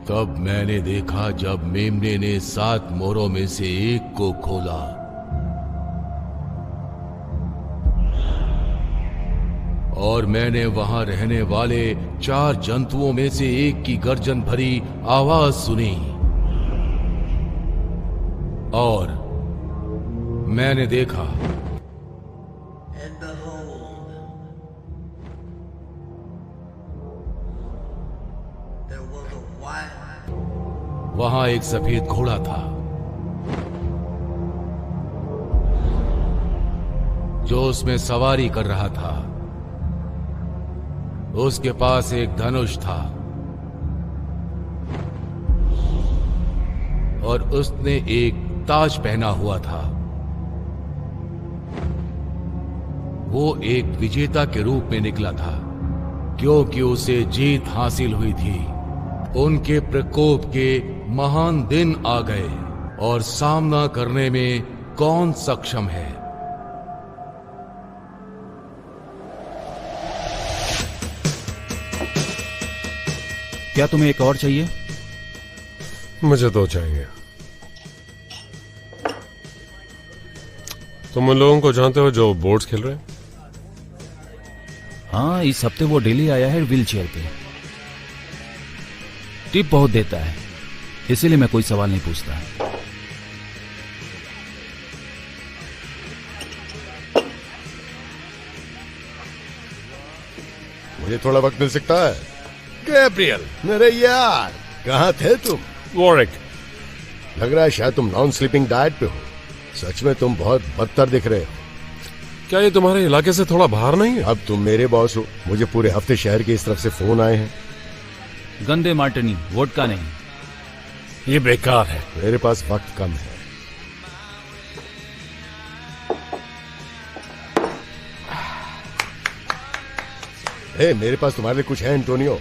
तब मैंने देखा जब मेमने ने 7 मोरों में से एक को खोला और मैंने वहां रहने वाले 4 जंतुओं में से एक की गर्जन भरी आवाज सुनी और मैंने देखा वहां एक सफेद घोड़ा था जो उसमें सवारी कर रहा था। उसके पास एक धनुष था और उसने एक ताज पहना हुआ था। वो एक विजेता के रूप में निकला था क्योंकि उसे जीत हासिल हुई थी। उनके प्रकोप के महान दिन आ गए और सामना करने में कौन सक्षम है? क्या तुम्हें एक और चाहिए? मुझे 2 चाहिए। तुम उन लोगों को जानते हो जो बोर्ड्स खेल रहे हैं? हाँ, इस हफ्ते वो डेली आया है व्हील चेयर पे। टिप बहुत देता है, इसीलिए मैं कोई सवाल नहीं पूछता। मुझे थोड़ा वक्त मिल सकता है? गैब्रियल, मेरे यार, कहाँ थे तुम? वॉरिक, लग रहा है शायद तुम नॉन स्लीपिंग डाइट पे हो। सच में तुम बहुत बदतर दिख रहे हो। क्या ये तुम्हारे इलाके से थोड़ा बाहर नहीं है? अब तुम मेरे बॉस हो। मुझे पूरे हफ्ते शहर की इस तरफ से फोन आए हैं। गंदे मार्टिनी, वोडका नहीं। ये बेकार है। मेरे पास वक्त कम है। मेरे पास तुम्हारे लिए कुछ है एंटोनियो।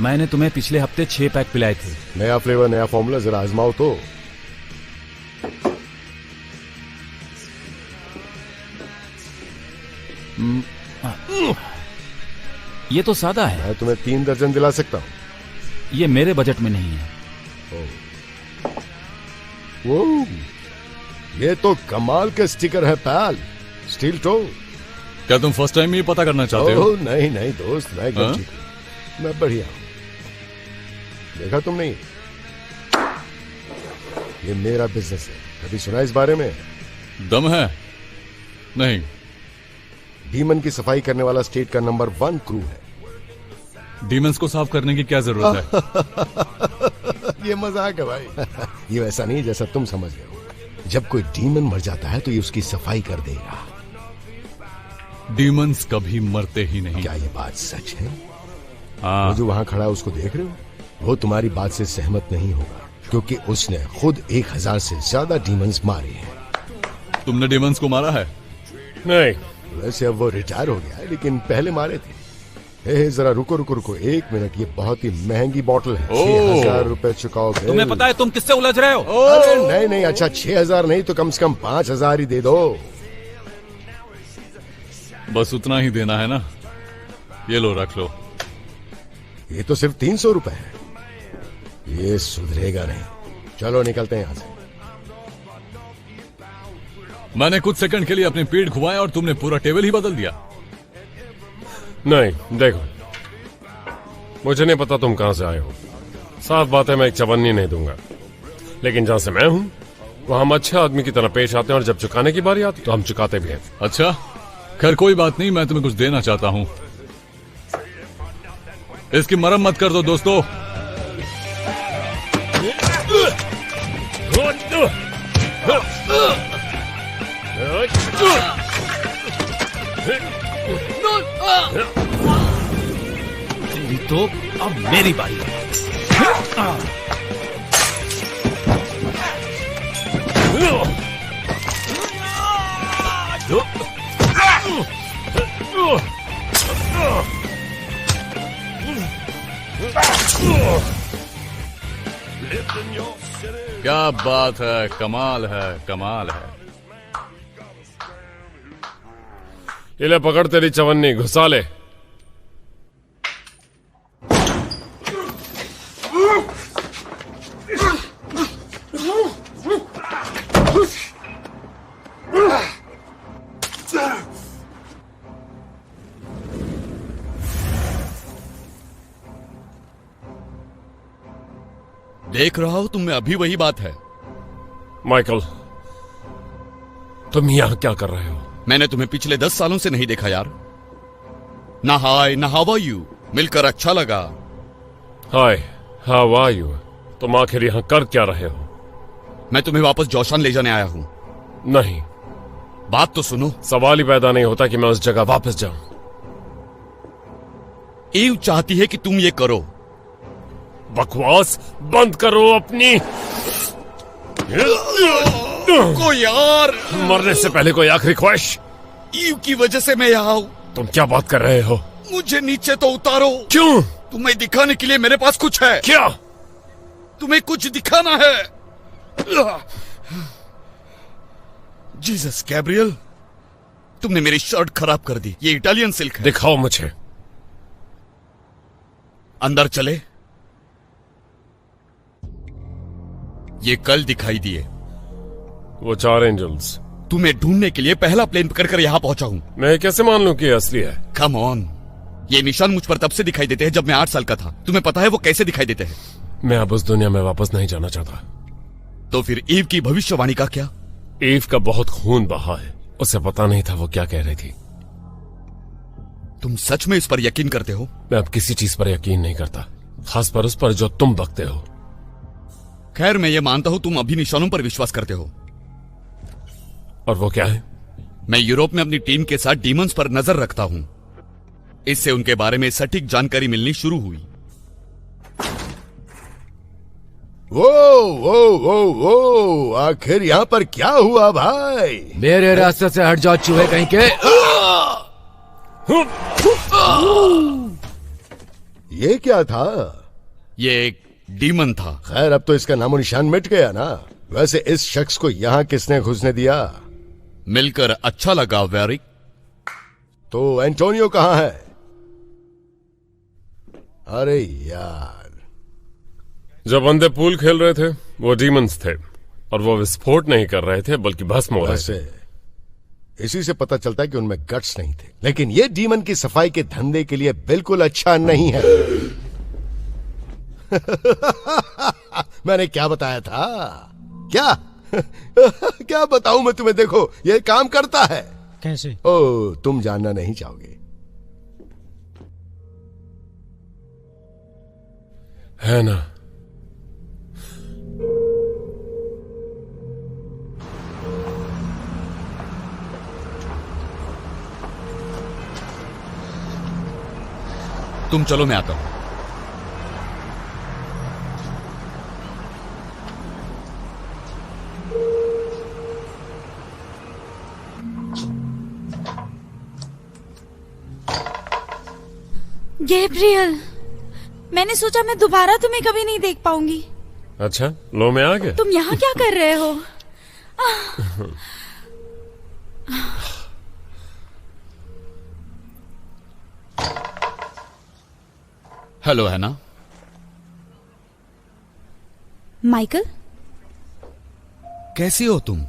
मैंने तुम्हें पिछले हफ्ते 6 पैक पिलाए थे। नया फ्लेवर, नया फॉर्मूला, जरा आजमाओ तो। ये तो सादा है। मैं तुम्हें 3 दर्जन दिला सकता हूँ। ये मेरे बजट में नहीं है। वो ये तो कमाल के स्टिकर है पैल। Steel toe. क्या तुम फर्स्ट टाइम ये पता करना चाहते हो? नहीं नहीं दोस्त, मैं एकदम ठीक हूं। मैं बढ़िया हूं। देखा तुम नहीं? ये मेरा बिजनेस है। कभी सुना इस बारे में? दम है? नहीं। डीमन की सफाई करने वाला स्टेट का नंबर 1 क्रू है। डीमंस को साफ करने की क्या जरूरत है? ये मजाक है भाई। ये वैसा नहीं जैसा तुम समझ रहे हो। जब कोई डीमन मर जाता है तो ये उसकी सफाई कर देगा। डीमंस कभी मरते ही नहीं। क्या ये बात सच है? हाँ। वो जो वहां खड़ा है उसको देख रहे हो? वो तुम्हारी बात से सहमत नहीं होगा क्योंकि उसने खुद 1000 से ज्यादा डीमंस मारे हैं। तुमने डीमंस को मारा है? नहीं। वैसे अब वो रिटायर हो गया है, लेकिन पहले मारे थे। जरा रुको रुको रुको 1 मिनट। ये बहुत ही महंगी बॉटल है। 6000 रुपए चुकाओ। तुम्हें पता है तुम किससे उलझ रहे हो? अरे नहीं नहीं, अच्छा 6000 नहीं तो कम से कम 5000 ही दे दो। बस उतना ही देना है ना? ये लो, रख लो। ये तो सिर्फ 300 रुपए है। ये सुधरेगा नहीं। चलो निकलते हैं यहां से। मैंने कुछ सेकंड के लिए अपनी पीठ घुमाया और तुमने पूरा टेबल ही बदल दिया। नहीं, देखो, मुझे नहीं पता तुम कहां से आए हो। साफ बात है, मैं एक चवन्नी नहीं दूंगा। लेकिन जहां से मैं हूं वहां हम अच्छे आदमी की तरह पेश आते हैं और जब चुकाने की बारी आती तो हम चुकाते भी हैं। अच्छा, खैर कोई बात नहीं। मैं तुम्हें कुछ देना चाहता हूं। इसकी मरम्मत कर दो दोस्तों। तेरी तो अब मेरी बारी है। क्या बात है, कमाल है, कमाल है। ये ले पकड़ तेरी चवन्नी, घुसा ले। देख रहा हूं तुम में अभी वही बात है। माइकल, तुम यहां क्या कर रहे हो? मैंने तुम्हें पिछले 10 सालों से नहीं देखा यार। ना हाय ना हाउ आर यू, मिलकर अच्छा लगा। हाय, हाउ आर यू? तुम आखिर यहां कर क्या रहे हो? मैं तुम्हें वापस जोशान ले जाने आया हूं। नहीं, बात तो सुनो। सवाल ही पैदा नहीं होता कि मैं उस जगह वापस जाऊं। ईव चाहती है कि तुम ये करो। बकवास बंद करो अपनी। को यार, मरने से पहले कोई आखिरी ख्वाहिश? ईव की वजह से मैं यहाँ हूँ। तुम क्या बात कर रहे हो? मुझे नीचे तो उतारो। क्यों? तुम्हें दिखाने के लिए मेरे पास कुछ है। क्या? तुम्हें कुछ दिखाना है। जीसस गैब्रियल, तुमने मेरी शर्ट खराब कर दी। ये इटालियन सिल्क है। दिखाओ मुझे। अंदर चले। ये कल दिखाई दिए। वो 4 एंजल्स। तुम्हें ढूंढने के लिए पहला प्लेन पकड़कर यहां पहुंचा हूं। मैं कैसे मान लूं कि ये असली है? कम ऑन, ये निशान मुझ पर तब से दिखाई देते हैं जब मैं 8 साल का था। तुम्हें पता है वो कैसे दिखाई देते हैं? मैं अब उस दुनिया में वापस नहीं जाना चाहता। तो फिर ईव की भविष्यवाणी का क्या? ईव का बहुत खून बहा है। उसे पता नहीं था वो क्या कह रही थी। तुम सच में इस पर यकीन करते हो? मैं अब किसी चीज पर यकीन नहीं करता, खास पर उस पर जो तुम बकते हो। खैर, मैं ये मानता हूं तुम अभी निशानों पर विश्वास करते हो। और वो क्या है? मैं यूरोप में अपनी टीम के साथ डीमंस पर नजर रखता हूं। इससे उनके बारे में सटीक जानकारी मिलनी शुरू हुई। वो आखिर यहाँ पर क्या हुआ भाई? मेरे रास्ते से हट जाओ चूहे कहीं के। ये क्या था? ये एक डीमन था। खैर, अब तो इसका नामो निशान मिट गया ना। वैसे इस शख्स को यहाँ किसने घुसने दिया? मिलकर अच्छा लगा वेरिक। तो एंटोनियो कहाँ है? अरे यार, जब बंदे पूल खेल रहे थे वो डीमंस थे, और वो विस्फोट नहीं कर रहे थे बल्कि भस्म हो रहे थे। वैसे इसी से पता चलता है कि उनमें गट्स नहीं थे। लेकिन ये डीमन की सफाई के धंधे के लिए बिल्कुल अच्छा नहीं है। मैंने क्या बताया था? क्या क्या बताऊं मैं तुम्हें? देखो, ये काम करता है। कैसे? ओ, तुम जानना नहीं चाहोगे। है ना? तुम चलो, मैं आता हूं। गैब्रियल, मैंने सोचा मैं दोबारा तुम्हें कभी नहीं देख पाऊंगी। अच्छा, लो मैं आ गया। तुम यहाँ क्या कर रहे हो? हेलो हैना। माइकल, कैसी हो तुम?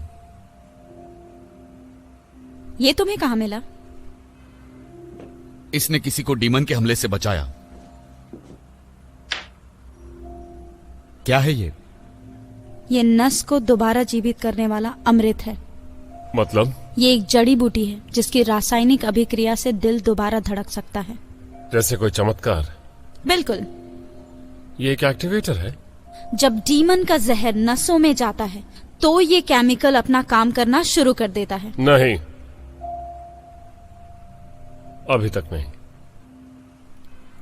ये तुम्हें कहाँ मिला? इसने किसी को डीमन के हमले से बचाया। क्या है ये? ये नस को दोबारा जीवित करने वाला अमृत है। मतलब? ये एक जड़ी बूटी है जिसकी रासायनिक अभिक्रिया से दिल दोबारा धड़क सकता है। जैसे कोई चमत्कार? बिल्कुल। ये एक एक्टिवेटर है? जब डीमन का जहर नसों में जाता है तो ये केमिकल अपना काम करना शुरू कर देता है। नहीं, अभी तक नहीं।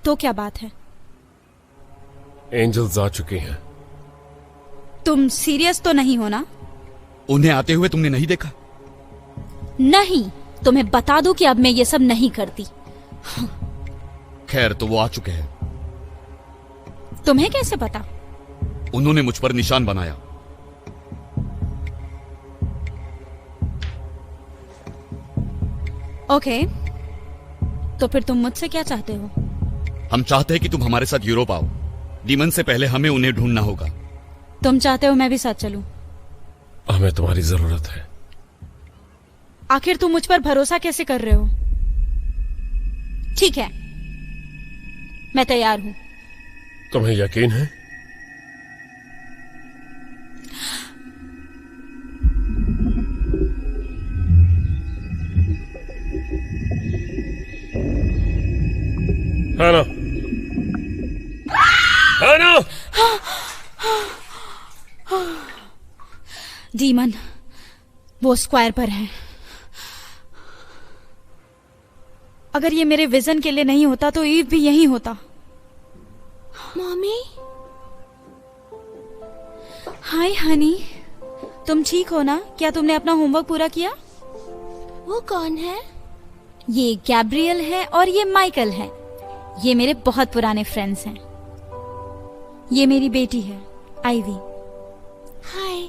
तो क्या बात है? एंजल्स आ चुकी हैं। तुम सीरियस तो नहीं हो ना? उन्हें आते हुए तुमने नहीं देखा? नहीं, तुम्हें बता दूं कि अब मैं ये सब नहीं करती। खैर, तो वो आ चुके हैं। तुम्हें कैसे पता? उन्होंने मुझ पर निशान बनाया। ओके, तो फिर तुम मुझसे क्या चाहते हो? हम चाहते हैं कि तुम हमारे साथ यूरोप आओ। डीमन से पहले हमें उन्हें ढूंढना होगा। तुम चाहते हो मैं भी साथ चलूं? हमें तुम्हारी जरूरत है। आखिर तुम मुझ पर भरोसा कैसे कर रहे हो? ठीक है, मैं तैयार हूं। तुम्हें यकीन है? है ना? है ना? डीमन वो स्क्वायर पर है। अगर ये मेरे विजन के लिए नहीं होता तो ईव भी यहीं होता। मम्मी, हाय हनी, तुम ठीक हो ना? क्या तुमने अपना होमवर्क पूरा किया? वो कौन है? ये गैब्रियल है और ये माइकल है। ये मेरे बहुत पुराने फ्रेंड्स हैं। ये मेरी बेटी है आइवी। हाय।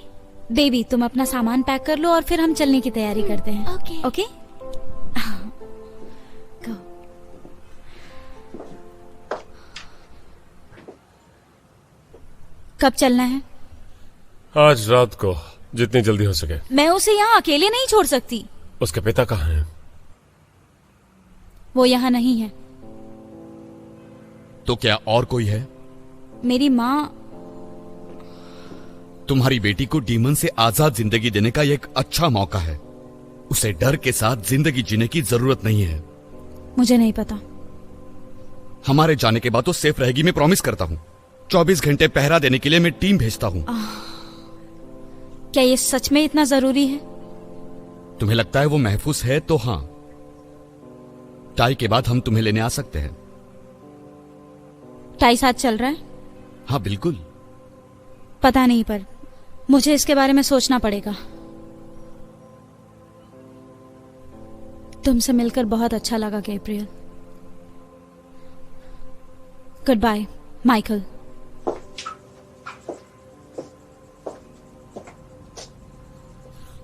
बेबी तुम अपना सामान पैक कर लो और फिर हम चलने की तैयारी करते हैं। ओके। Okay Go. कब चलना है? आज रात को, जितनी जल्दी हो सके। मैं उसे यहाँ अकेले नहीं छोड़ सकती। उसके पिता कहाँ हैं? वो यहाँ नहीं है। तो क्या और कोई है? मेरी माँ। तुम्हारी बेटी को डीमन से आजाद जिंदगी देने का यह एक अच्छा मौका है। उसे डर के साथ जिंदगी जीने की जरूरत नहीं है। मुझे नहीं पता। हमारे जाने के बाद तो सेफ रहेगी, मैं प्रॉमिस करता हूँ। 24 घंटे पहरा देने के लिए मैं टीम भेजता हूँ। क्या ये सच में इतना जरूरी है? तुम्हें लगता है वो महफूज है तो हाँ, टाई के बाद हम तुम्हें लेने आ सकते हैं। टाई साथ चल रहा है? हाँ बिल्कुल। पता नहीं, पर मुझे इसके बारे में सोचना पड़ेगा। तुमसे मिलकर बहुत अच्छा लगा गैब्रियल। Good by Michael.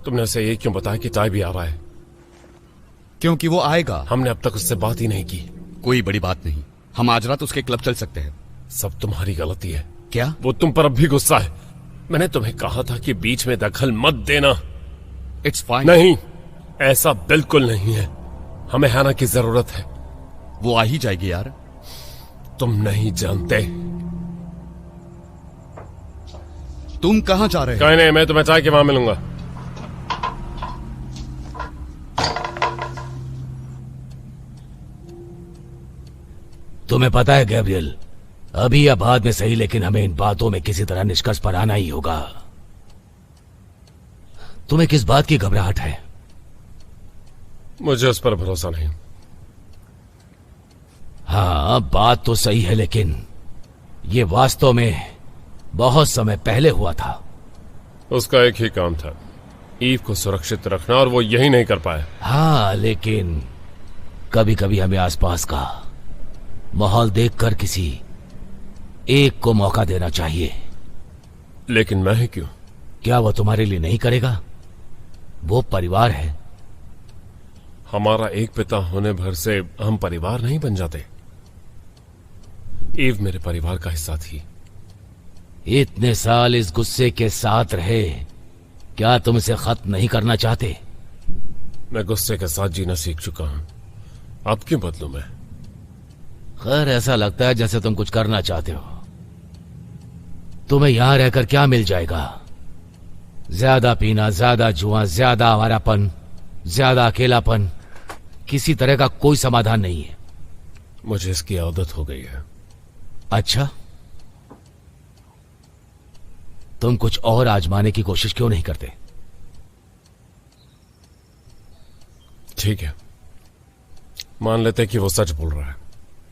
तुमने उसे ये क्यों बताया कि टाई भी आ रहा है? क्योंकि वो आएगा। हमने अब तक उससे बात ही नहीं की। कोई बड़ी बात नहीं, हम आज रात उसके क्लब चल सकते हैं। सब तुम्हारी गलती है। क्या? वो तुम पर अब भी गुस्सा है। मैंने तुम्हें कहा था कि बीच में दखल मत देना। It's fine. नहीं, ऐसा बिल्कुल नहीं है। हमें हैना की जरूरत है। वो आ ही जाएगी यार। तुम नहीं जानते। तुम कहाँ जा रहे हो? कहीं नहीं, मैं तुम्हें चाय के वहां मिलूंगा। तुम्हें पता है गैब्रियल, अभी या बाद में सही, लेकिन हमें इन बातों में किसी तरह निष्कर्ष पर आना ही होगा। तुम्हें किस बात की घबराहट है? मुझे उस पर भरोसा नहीं। हाँ, बात तो सही है, लेकिन ये वास्तव में बहुत समय पहले हुआ था। उसका एक ही काम था, ईव को सुरक्षित रखना, और वो यही नहीं कर पाया। हाँ, लेकिन कभी कभी हमें आसपास का माहौल देखकर किसी एक को मौका देना चाहिए। लेकिन मैं ही क्यों? क्या वो तुम्हारे लिए नहीं करेगा? वो परिवार है। हमारा एक पिता होने भर से हम परिवार नहीं बन जाते। ईव मेरे परिवार का हिस्सा थी। इतने साल इस गुस्से के साथ रहे, क्या तुम इसे खत्म नहीं करना चाहते? मैं गुस्से के साथ जीना सीख चुका हूं, अब क्यों बदलूं मैं? खैर, ऐसा लगता है जैसे तुम कुछ करना चाहते हो। तुम्हें यहां रहकर क्या मिल जाएगा? ज्यादा पीना, ज्यादा जुआ, ज्यादा आवारापन, ज्यादा अकेलापन। किसी तरह का कोई समाधान नहीं है। मुझे इसकी आदत हो गई है। अच्छा, तुम कुछ और आजमाने की कोशिश क्यों नहीं करते? ठीक है, मान लेते कि वो सच बोल रहा है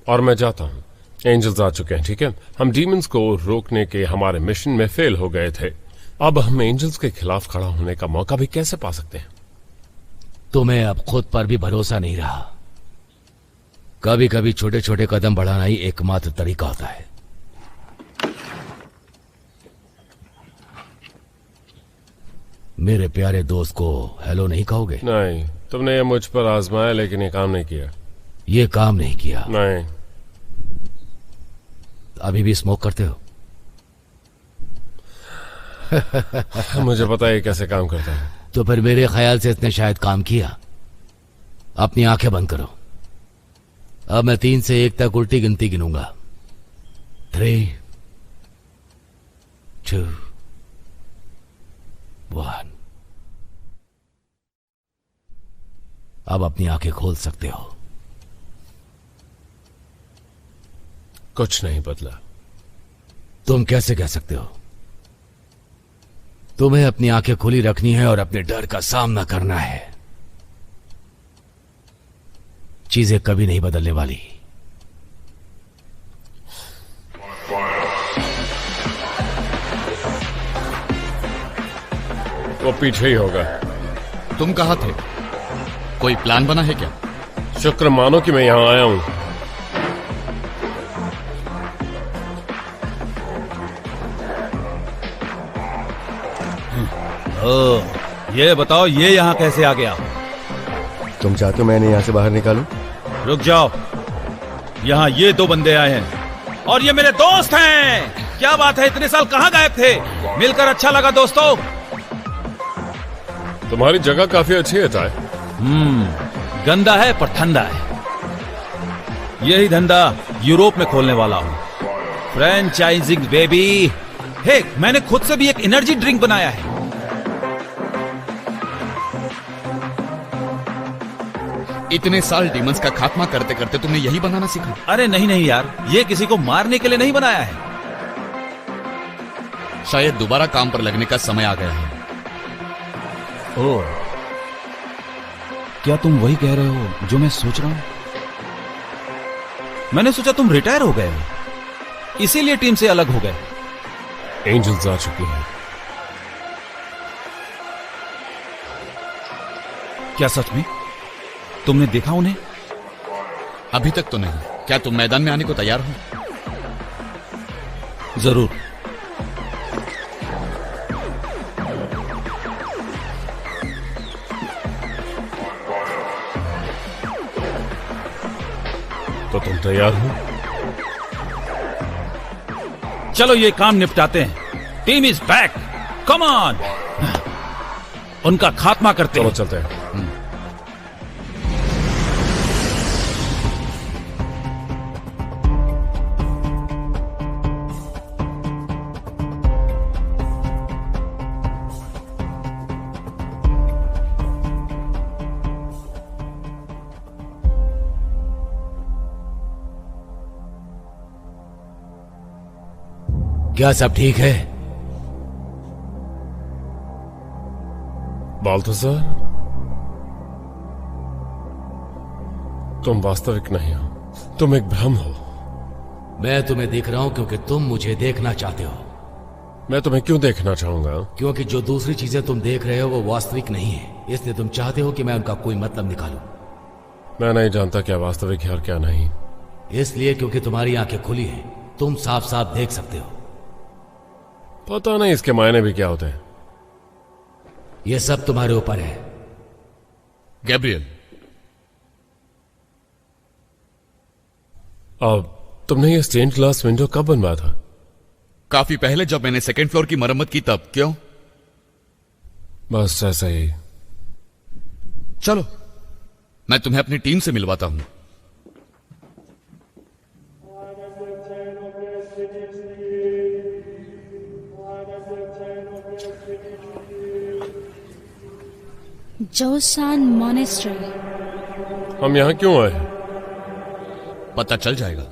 और मैं जाता हूं। एंजल्स आ चुके हैं, ठीक है? हम डीमंस को रोकने के हमारे मिशन में फेल हो गए थे। अब हम एंजल्स के खिलाफ खड़ा होने का मौका भी कैसे पा सकते हैं? तुम्हें अब खुद पर भी भरोसा नहीं रहा। कभी कभी छोटे छोटे कदम बढ़ाना ही एकमात्र तरीका होता है। मेरे प्यारे दोस्त को हेलो नहीं कहोगे? नहीं, तुमने ये मुझ पर आजमाया लेकिन ये काम नहीं किया। ये काम नहीं किया? नहीं। अभी भी स्मोक करते हो? मुझे पता है कैसे काम करता है। तो फिर मेरे ख्याल से इसने शायद काम किया। अपनी आंखें बंद करो। अब मैं 3 से 1 तक उल्टी गिनती गिनूंगा। 3, 2, 1। अब अपनी आंखें खोल सकते हो। कुछ नहीं बदला। तुम कैसे कह सकते हो? तुम्हें अपनी आंखें खुली रखनी है और अपने डर का सामना करना है। चीजें कभी नहीं बदलने वाली। वो पीछे ही होगा। तुम कहाँ थे? कोई प्लान बना है क्या? शुक्र मानो कि मैं यहां आया हूं। ये बताओ, ये यहाँ कैसे आ गया? तुम चाहते हो मैंने यहाँ से बाहर निकालूं? रुक जाओ, यहाँ ये दो बंदे आए हैं और ये मेरे दोस्त हैं। क्या बात है, इतने साल कहाँ गायब थे? मिलकर अच्छा लगा दोस्तों। तुम्हारी जगह काफी अच्छी है ताए। गंदा है पर ठंडा है। यही धंधा यूरोप में खोलने वाला हूँ, फ्रेंचाइजिंग बेबी। हे, मैंने खुद से भी एक एनर्जी ड्रिंक बनाया है। इतने साल डीमंस का खात्मा करते करते तुमने यही बनाना सीखा? अरे नहीं नहीं यार, ये किसी को मारने के लिए नहीं बनाया है। शायद दोबारा काम पर लगने का समय आ गया है। ओह, क्या तुम वही कह रहे हो जो मैं सोच रहा हूं? मैंने सोचा तुम रिटायर हो गए हो, इसीलिए टीम से अलग हो गए। एंजल्स आ चुकी हैं। क्या सच में? तुमने देखा उन्हें? अभी तक तो नहीं। क्या तुम मैदान में आने को तैयार हो? जरूर। तो तुम तैयार हो? चलो ये काम निपटाते हैं। Team is back, come on. उनका खात्मा करते चलो हैं। चलते हैं। क्या सब ठीक है? बाल्थासार, तुम वास्तविक नहीं हो, तुम एक भ्रम हो। मैं तुम्हें देख रहा हूं क्योंकि तुम मुझे देखना चाहते हो। मैं तुम्हें क्यों देखना चाहूंगा? क्योंकि जो दूसरी चीजें तुम देख रहे हो वो वास्तविक नहीं है, इसलिए तुम चाहते हो कि मैं उनका कोई मतलब निकालूं। मैं नहीं जानता क्या वास्तविक है और क्या नहीं। इसलिए क्योंकि तुम्हारी आंखें खुली हैं, तुम साफ साफ देख सकते हो। पता नहीं इसके मायने भी क्या होते हैं। यह सब तुम्हारे ऊपर है। गैब्रियल, अब तुमने ये स्टेन्ड ग्लास विंडो कब बनवाया था? काफी पहले, जब मैंने सेकेंड फ्लोर की मरम्मत की तब। क्यों? बस ऐसा ही। चलो, मैं तुम्हें अपनी टीम से मिलवाता हूं। जोसान मॉनेस्ट्री। हम यहां क्यों आए हैं? पता चल जाएगा।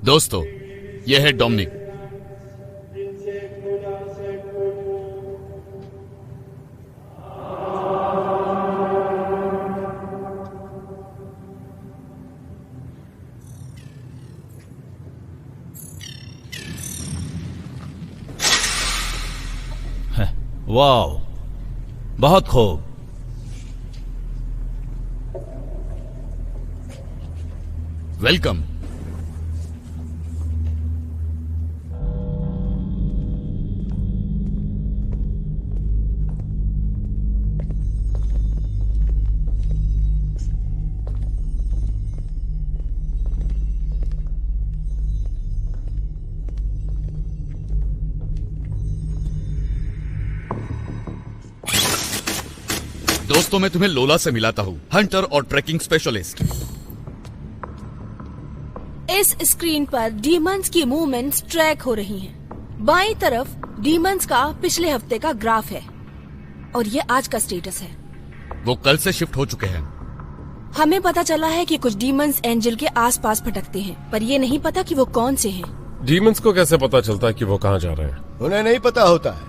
दोस्तों, यह है डोमिनिक। वाह, बहुत खूब। वेलकम। दोस्तों, मैं तुम्हें लोला से मिलाता हूँ, हंटर और ट्रैकिंग स्पेशलिस्ट। इस स्क्रीन पर डीमंस की मूवमेंट्स ट्रैक हो रही हैं। बाईं तरफ डीमंस का पिछले हफ्ते का ग्राफ है और ये आज का स्टेटस है। वो कल से शिफ्ट हो चुके हैं। हमें पता चला है कि कुछ डीमंस एंजल के आसपास भटकते हैं, पर ये नहीं पता कि वो कौन से हैं। डीमंस को कैसे पता चलता है कि वो कहाँ जा रहे हैं? उन्हें नहीं पता होता है।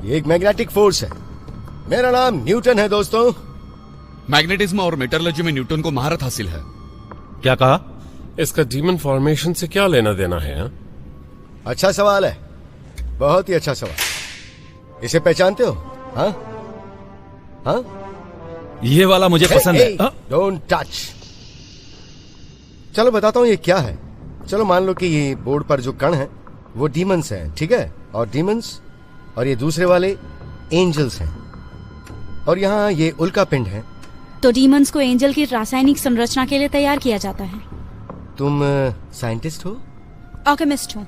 ये एक मैग्नेटिक फोर्स है। मेरा नाम न्यूटन है दोस्तों। मैग्नेटिज्म और मेटलर्जी में न्यूटन को महारत हासिल है। क्या कहा? इसका डीमन फॉर्मेशन से क्या लेना देना है? हा? अच्छा सवाल है, बहुत ही अच्छा सवाल। इसे पहचानते हो? हाँ हाँ, ये वाला मुझे पसंद है। Don't touch. चलो बताता हूँ ये क्या है। चलो मान लो कि ये बोर्ड पर जो कण है वो डीमंस हैं, ठीक है? और डीमंस और ये दूसरे वाले एंजल्स हैं, और यहाँ ये उल्का पिंड है। तो डीमंस को एंजल की रासायनिक संरचना के लिए तैयार किया जाता है। तुम साइंटिस्ट हो? ऑल्केमिस्ट हूँ।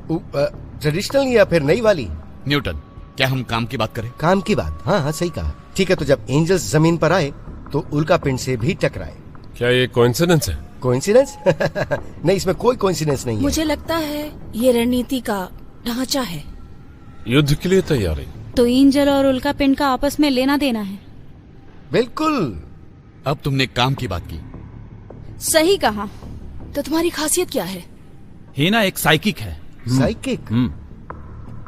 ट्रेडिशनल या फिर नई वाली? न्यूटन, क्या हम काम की बात करें? काम की बात? हाँ हाँ, सही कहा। ठीक है, तो जब एंजल्स जमीन पर आए तो उल्का पिंड से भी टकराए। क्या ये कोइंसिडेंस है? कोइंसिडेंस? नहीं, इसमें कोई कोइंसिडेंस नहीं है। मुझे लगता है ये रणनीति का ढांचा है। युद्ध के लिए तैयारी? तो एंजल और उल्का पिंड का आपस में लेना देना है। बिल्कुल। अब तुमने काम की बात की। सही कहा। तो तुम्हारी खासियत क्या है? हीना एक साइकिक है। साइकिक?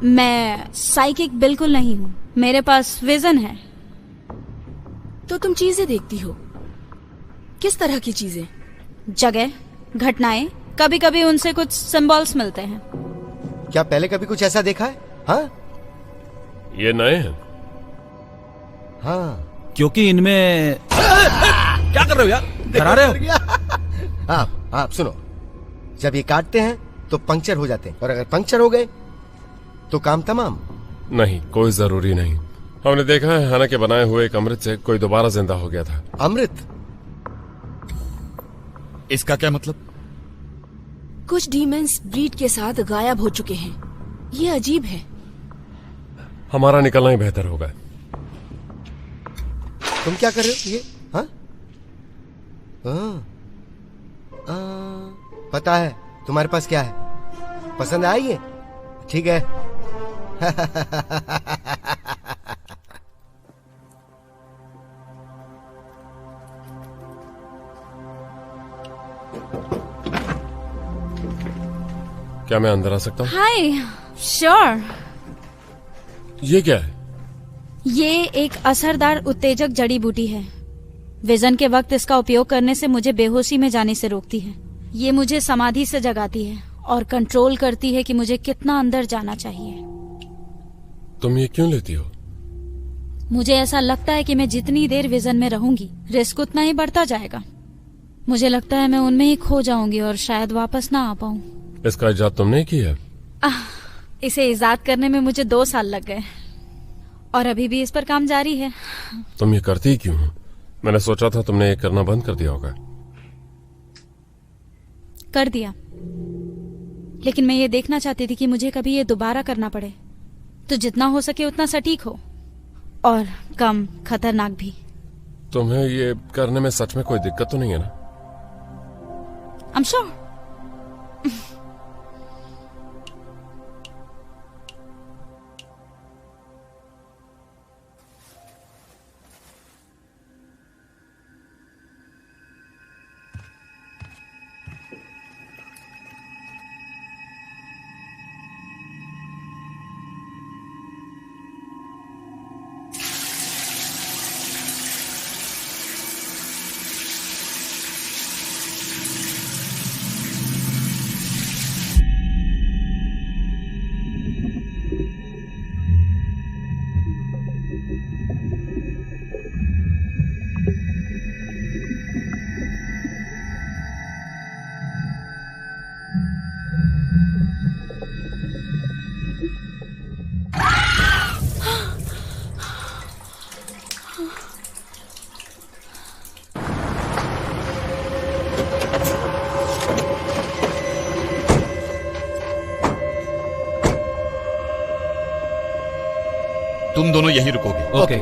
मैं साइकिक बिल्कुल नहीं हूँ। मेरे पास विजन है। तो तुम चीजें देखती हो। किस तरह की चीजें? जगह, घटनाएं, कभी कभी उनसे कुछ सिंबल्स मिलते हैं। क्या पहले कभी कुछ ऐसा देखा है? हाँ ये नए हैं? हाँ, क्योंकि इनमें क्या कर रहे हो यार? डरा रहे हो? आप सुनो, जब ये काटते हैं तो पंक्चर हो जाते हैं, और अगर पंक्चर हो गए तो काम तमाम। नहीं, कोई जरूरी नहीं। हमने देखा है हाना के बनाए हुए एक अमृत से कोई दोबारा जिंदा हो गया था। अमृत? इसका क्या मतलब? कुछ डीमंस ब्रीड के साथ गायब हो चुके हैं। ये अजीब है। हमारा निकलना ही बेहतर होगा। तुम क्या कर रहे हो? ये हाँ? पता है तुम्हारे पास क्या है। पसंद आई ये? ठीक है। क्या मैं अंदर आ सकता हूँ? हाय, श्योर। ये क्या है? ये एक असरदार उत्तेजक जड़ी बूटी है। विजन के वक्त इसका उपयोग करने से मुझे बेहोशी में जाने से रोकती है। ये मुझे समाधि से जगाती है और कंट्रोल करती है कि मुझे कितना अंदर जाना चाहिए। तुम ये क्यों लेती हो? मुझे ऐसा लगता है कि मैं जितनी देर विजन में रहूंगी, रिस्क उतना ही बढ़ता जाएगा। मुझे लगता है मैं उनमें ही खो जाऊंगी और शायद वापस ना आ पाऊं। इसका इजाद तुमने की है? इसे इजाद करने में मुझे 2 साल लग गए और अभी भी इस पर काम जारी है। तुम ये करती क्यों हो? मैंने सोचा था तुमने ये करना बंद कर दिया होगा। कर दिया, लेकिन मैं ये देखना चाहती थी कि मुझे कभी ये दोबारा करना पड़े तो जितना हो सके उतना सटीक हो और कम खतरनाक भी। तुम्हें ये करने में सच में कोई दिक्कत तो नहीं है ना? I'm sure. तुम दोनों यहीं रुकोगे। ओके।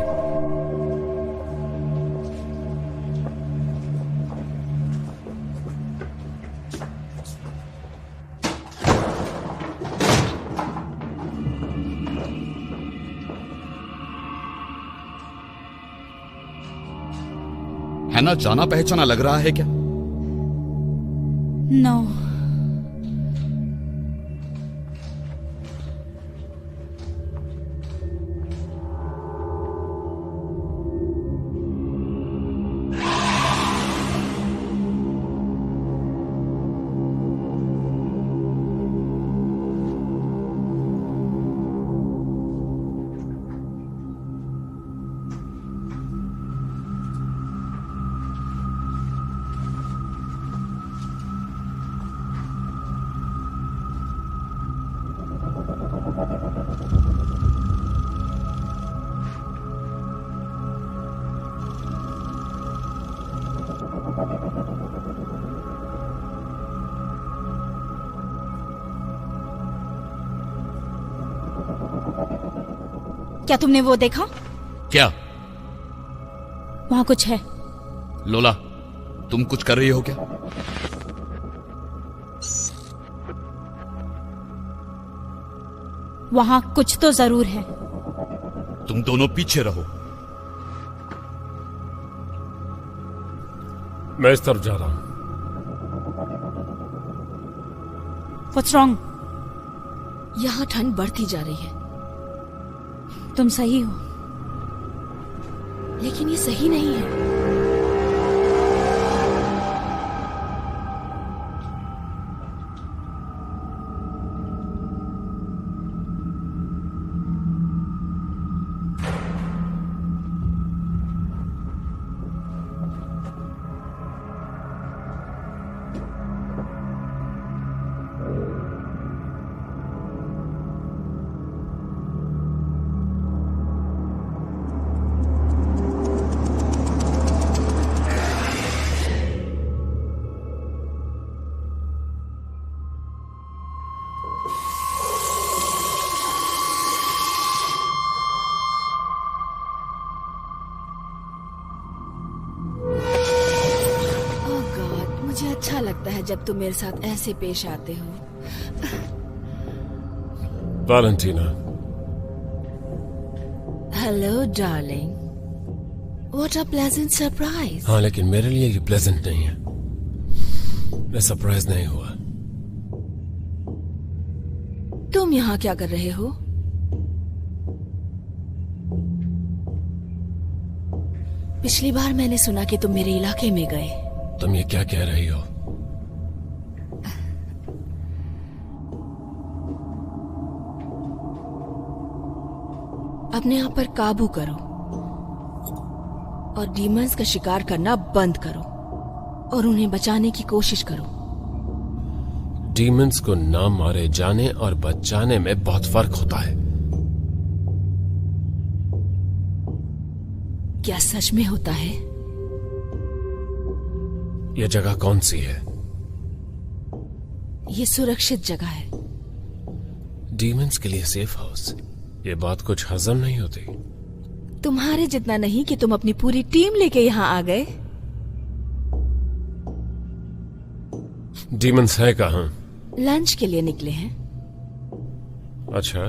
है ना, जाना पहचाना लग रहा है क्या? नो। क्या तुमने वो देखा? क्या? वहां कुछ है। लोला, तुम कुछ कर रही हो क्या? वहां कुछ तो जरूर है। तुम दोनों पीछे रहो। मैं इस तरफ जा रहा हूं। What's wrong? यहाँ ठंड बढ़ती जा रही है। तुम सही हो। लेकिन ये सही नहीं है। मुझे अच्छा लगता है जब तुम मेरे साथ ऐसे पेश आते हो। Valentina. Hello darling, what a pleasant surprise. हाँ, लेकिन मेरे लिए ये प्लेजेंट नहीं है। मैं सरप्राइज नहीं हुआ। तुम यहाँ क्या कर रहे हो? पिछली बार मैंने सुना कि तुम मेरे इलाके में गए। तुम ये क्या कह रही हो? अपने आप पर काबू करो और डीमंस का शिकार करना बंद करो और उन्हें बचाने की कोशिश करो। डीमंस को ना मारे जाने और बचाने में बहुत फर्क होता है। क्या सच में होता है? यह जगह कौन सी है? ये सुरक्षित जगह है। डीमंस के लिए सेफ हाउस। ये बात कुछ हजम नहीं होती। तुम्हारे जितना नहीं कि तुम अपनी पूरी टीम लेके यहाँ आ गए। डीमंस है कहाँ? लंच के लिए निकले हैं। अच्छा,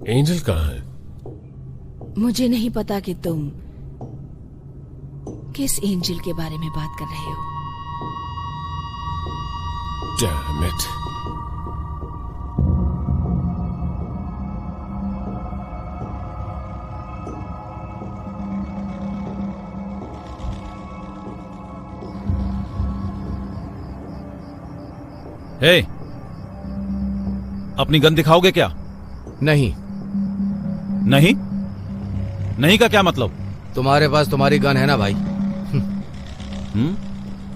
एंजल कहाँ है? मुझे नहीं पता कि तुम किस एंजल के बारे में बात कर रहे हो। Damn it. हे, अपनी गन दिखाओगे क्या? नहीं। नहीं? नहीं का क्या मतलब? तुम्हारे पास तुम्हारी गन है ना भाई?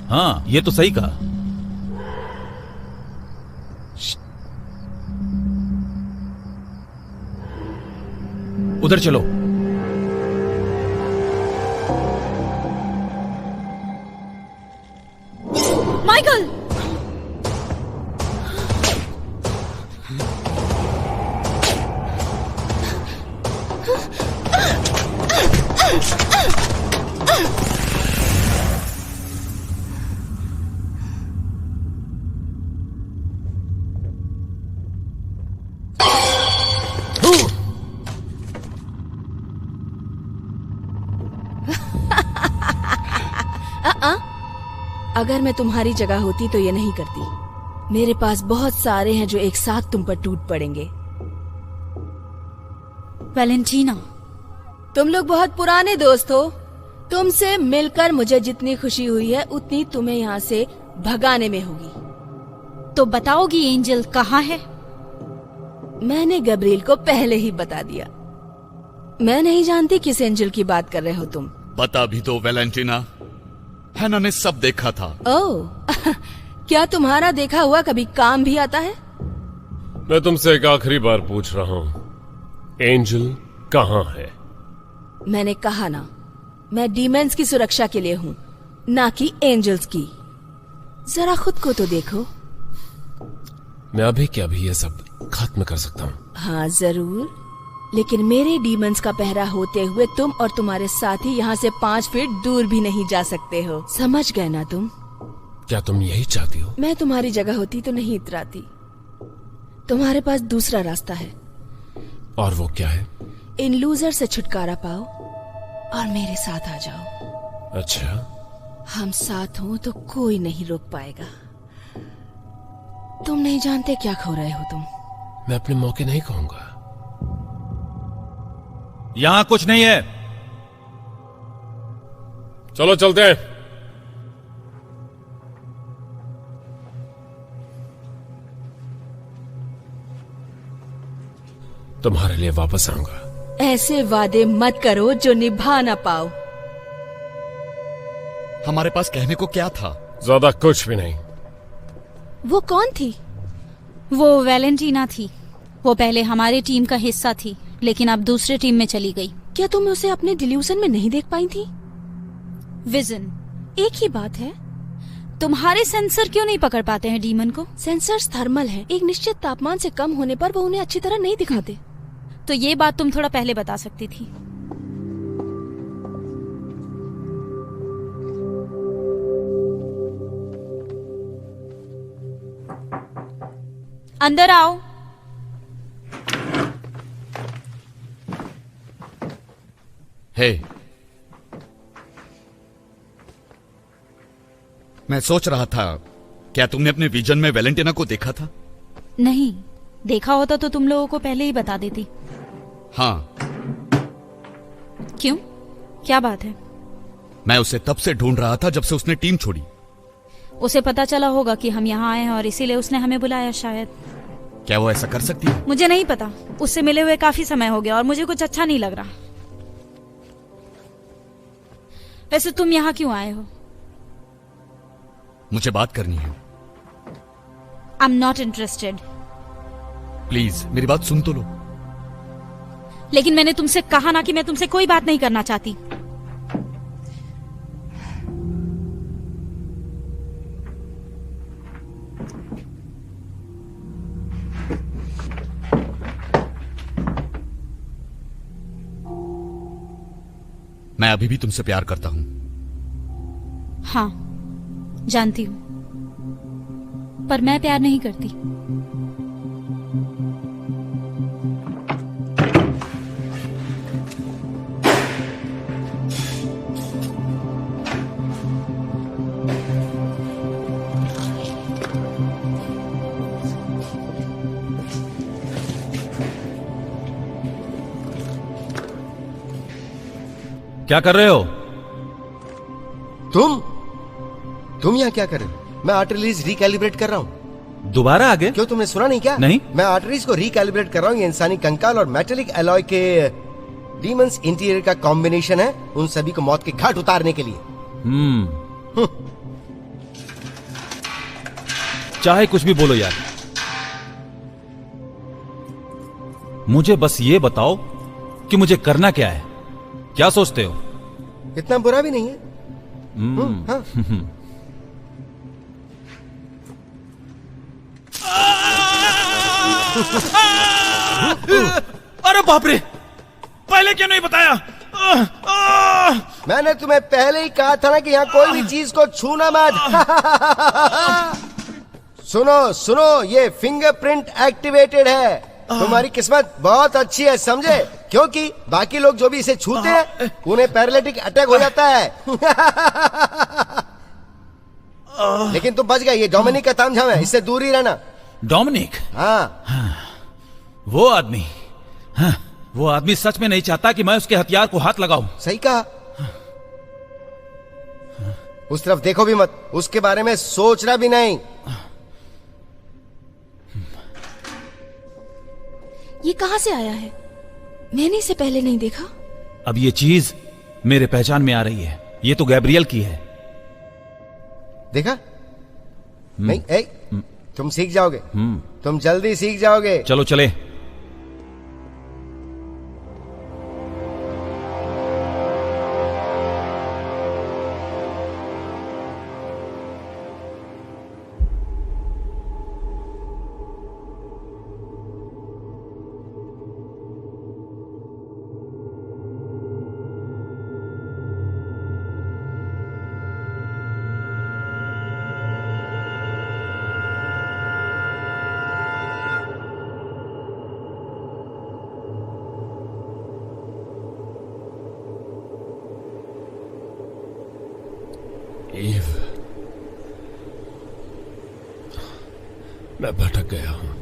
हाँ, ये तो सही कहा। उधर चलो। माइकल! अगर मैं तुम्हारी जगह होती तो ये नहीं करती। मेरे पास बहुत सारे हैं जो एक साथ तुम पर टूट पड़ेंगे। वैलेंटीना, तुम लोग बहुत पुराने दोस्त हो। तुमसे मिलकर मुझे जितनी खुशी हुई है उतनी तुम्हें यहाँ से भगाने में होगी। तो बताओगी एंजल कहाँ है? मैंने गब्रिएल को पहले ही बता दिया। मैं नहीं जानती किस एंजल की बात कर रहे हो तुम। बता भी दो वैलेंटीना, हैना ने सब देखा था। ओह क्या तुम्हारा देखा हुआ कभी काम भी आता है? मैं तुमसे एक आखिरी बार पूछ रहा हूं, एंजल कहाँ है? मैंने कहा ना, मैं डीमंस की सुरक्षा के लिए हूँ, ना कि एंजल्स की। जरा खुद को तो देखो। मैं अभी क्या भी ये सब खत्म कर सकता हूँ। हाँ जरूर, लेकिन मेरे डीमंस का पहरा होते हुए तुम और तुम्हारे साथी यहाँ से 5 फीट दूर भी नहीं जा सकते हो। समझ गए ना तुम? क्या तुम यही चाहती हो? मैं तुम्हारी जगह होती तो नहीं इतराती। तुम्हारे पास दूसरा रास्ता है। और वो क्या है? इन लूजर से छुटकारा पाओ और मेरे साथ आ जाओ। अच्छा, हम साथ हो तो कोई नहीं रोक पाएगा। तुम नहीं जानते क्या खो रहे हो तुम। मैं अपने मौके नहीं कहूंगा। यहां कुछ नहीं है। चलो चलते हैं। तुम्हारे लिए वापस आऊंगा। ऐसे वादे मत करो जो निभा ना पाओ। हमारे पास कहने को क्या था? ज्यादा कुछ भी नहीं। वो कौन थी? वो वैलेंटीना थी। वो पहले हमारी टीम का हिस्सा थी, लेकिन अब दूसरे टीम में चली गई। क्या तुम उसे अपने डिल्यूजन में नहीं देख पाई थी? विजन, एक ही बात है। तुम्हारे सेंसर क्यों नहीं पकड़ पाते हैं डीमन को? सेंसर्स थर्मल हैं। एक निश्चित तापमान से कम होने पर वो उन्हें अच्छी तरह नहीं दिखाते। तो ये बात तुम थोड़ा पहले बता सकती थी। अंदर आओ। हे, मैं सोच रहा था, क्या तुमने अपने विजन में वैलेंटीना को देखा था? नहीं, देखा होता तो तुम लोगों को पहले ही बता देती। हाँ। क्यों, क्या बात है? मैं उसे तब से ढूंढ रहा था जब से उसने टीम छोड़ी। उसे पता चला होगा कि हम यहाँ आए हैं और इसीलिए उसने हमें बुलाया शायद। क्या वो ऐसा कर सकती है? मुझे नहीं पता। उससे मिले हुए काफी समय हो गया और मुझे कुछ अच्छा नहीं लग रहा। वैसे तुम यहाँ क्यों आए हो? मुझे बात करनी है। I am not interested. Please मेरी बात सुन तो लो। लेकिन मैंने तुमसे कहा ना कि मैं तुमसे कोई बात नहीं करना चाहती। मैं अभी भी तुमसे प्यार करता हूं। हाँ, जानती हूं, पर मैं प्यार नहीं करती। क्या कर रहे हो? तुम यहाँ क्या कर रहे हो? मैं आर्टरीज रिकैलिब्रेट कर रहा हूँ। दोबारा आगे? क्यों, तुमने सुना नहीं क्या? नहीं। मैं आर्टरीज को रिकैलिब्रेट कर रहा हूँ। ये इंसानी कंकाल और मेटेलिक एलॉय के डीमंस इंटीरियर का कॉम्बिनेशन है, उन सभी को मौत के घाट उतारने के लिए। चाहे कुछ भी बोलो यार, मुझे बस ये बताओ कि मुझे करना क्या है। क्या सोचते हो? इतना बुरा भी नहीं है। हाँ। अरे बाप रे, पहले क्यों नहीं बताया? मैंने तुम्हें पहले ही कहा था ना कि यहाँ कोई भी चीज को छूना मत। सुनो, ये फिंगरप्रिंट एक्टिवेटेड है। तुम्हारी किस्मत बहुत अच्छी है, समझे? क्योंकि बाकी लोग जो भी इसे छूते हैं उन्हें पैरालिटिक अटैक हो जाता है। लेकिन तुम बच गए। ये डोमिनिक का तामझाम है, इससे दूर ही रहना। डोमिनिक? हाँ। वो आदमी, हाँ, वो आदमी सच में नहीं चाहता कि मैं उसके हथियार को हाथ लगाऊं। सही कहा। उस तरफ देखो भी मत, उसके बारे में सोचना भी नहीं। ये कहां से आया है? मैंने इसे पहले नहीं देखा। अब ये चीज मेरे पहचान में आ रही है। ये तो गैब्रियल की है। देखा? नहीं, तुम सीख जाओगे। तुम जल्दी सीख जाओगे। चलो चले। ईव, मैं भटक गया हूं।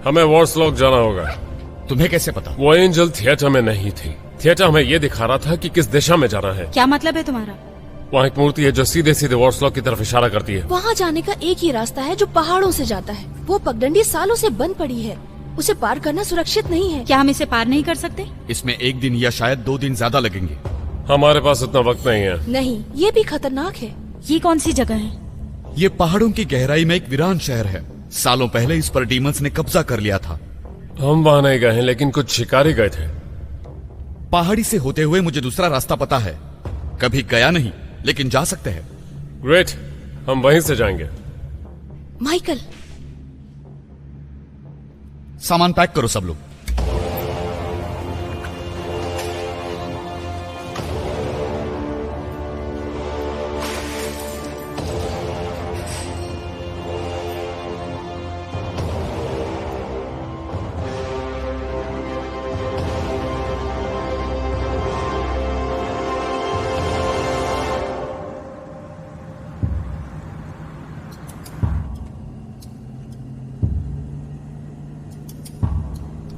हमें वॉर्सलॉक जाना होगा। तुम्हें कैसे पता? वो एंजल थिएटर में नहीं थी। थिएटर हमें ये दिखा रहा था कि किस दिशा में जाना है। क्या मतलब है तुम्हारा? वहाँ एक मूर्ति है जो सीधे सीधे वॉर्सलॉक की तरफ इशारा करती है। वहाँ जाने का एक ही रास्ता है जो पहाड़ों से जाता है। वो पगडंडी सालों से बंद पड़ी है। उसे पार करना सुरक्षित नहीं है। क्या हम इसे पार नहीं कर सकते? इसमें 1 दिन या शायद 2 दिन ज्यादा लगेंगे। हमारे पास इतना वक्त नहीं है। नहीं, ये भी खतरनाक है। ये कौन सी जगह है? ये पहाड़ों की गहराई में एक वीरान शहर है। सालों पहले इस पर डीमंस ने कब्जा कर लिया था। हम वहाँ नहीं गए हैं, लेकिन कुछ शिकारी गए थे। पहाड़ी से होते हुए मुझे दूसरा रास्ता पता है। कभी गया नहीं, लेकिन जा सकते हैं। ग्रेट, हम वहीं से जाएंगे। माइकल, सामान पैक करो सब लोग।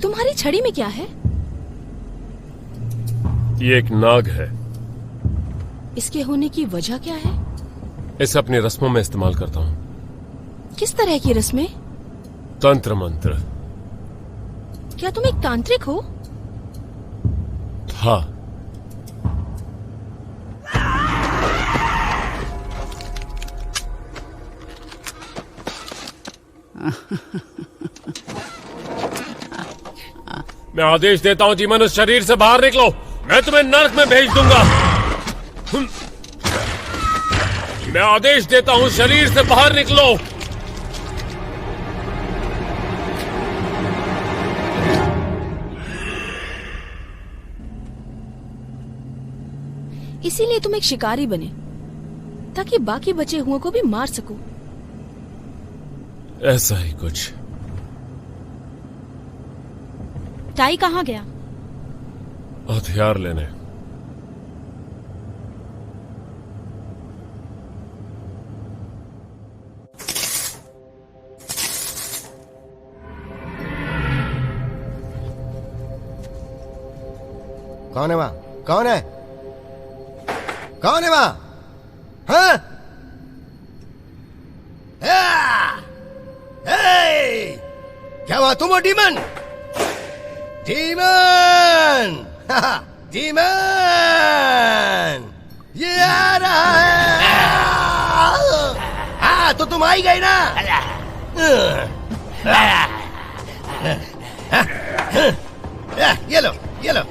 तुम्हारी छड़ी में क्या है? ये एक नाग है। इसके होने की वजह क्या है? इसे अपनी रस्मों में इस्तेमाल करता हूँ। किस तरह की रस्में? तंत्र मंत्र। क्या तुम एक तांत्रिक हो? हाँ। मैं आदेश देता हूं जीवन, उस शरीर से बाहर निकलो। मैं तुम्हें नर्क में भेज दूंगा। मैं आदेश देता हूं, शरीर से बाहर निकलो। इसीलिए तुम एक शिकारी बने, ताकि बाकी बचे हुओं को भी मार सको। ऐसा ही कुछ। टाई कहाँ गया? हथियार लेने। कौन है वहां? कौन है? कौन है वहां? हाँ? क्या हुआ? तुम हो डीमन? डीमन! डीमन! ये आ रहा है। हाँ, तो तुम आई गई ना? ये लो, ये लो।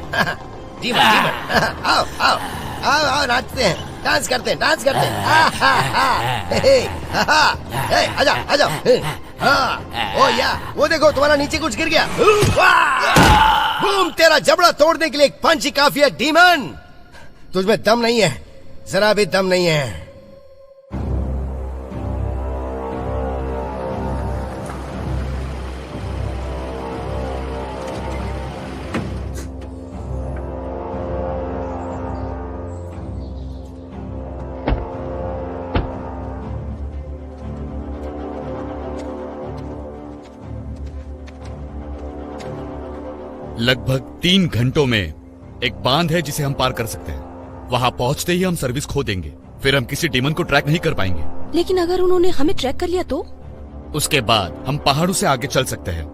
Demon, demon. आओ, आओ, आओ, आओ, नाचते हैं। डांस करते हैं, डांस करते हैं। आजा आजा। ओ या, वो देखो तुम्हारा नीचे कुछ गिर गया। बूम, तेरा जबड़ा तोड़ने के लिए एक पंच ही काफी है डीमन। तुझमें दम नहीं है, जरा भी दम नहीं है। लगभग 3 घंटों में एक बांध है जिसे हम पार कर सकते हैं। वहां पहुंचते ही हम सर्विस खो देंगे, फिर हम किसी डीमन को ट्रैक नहीं कर पाएंगे। लेकिन अगर उन्होंने हमें ट्रैक कर लिया तो? उसके बाद हम पहाड़ों से आगे चल सकते हैं।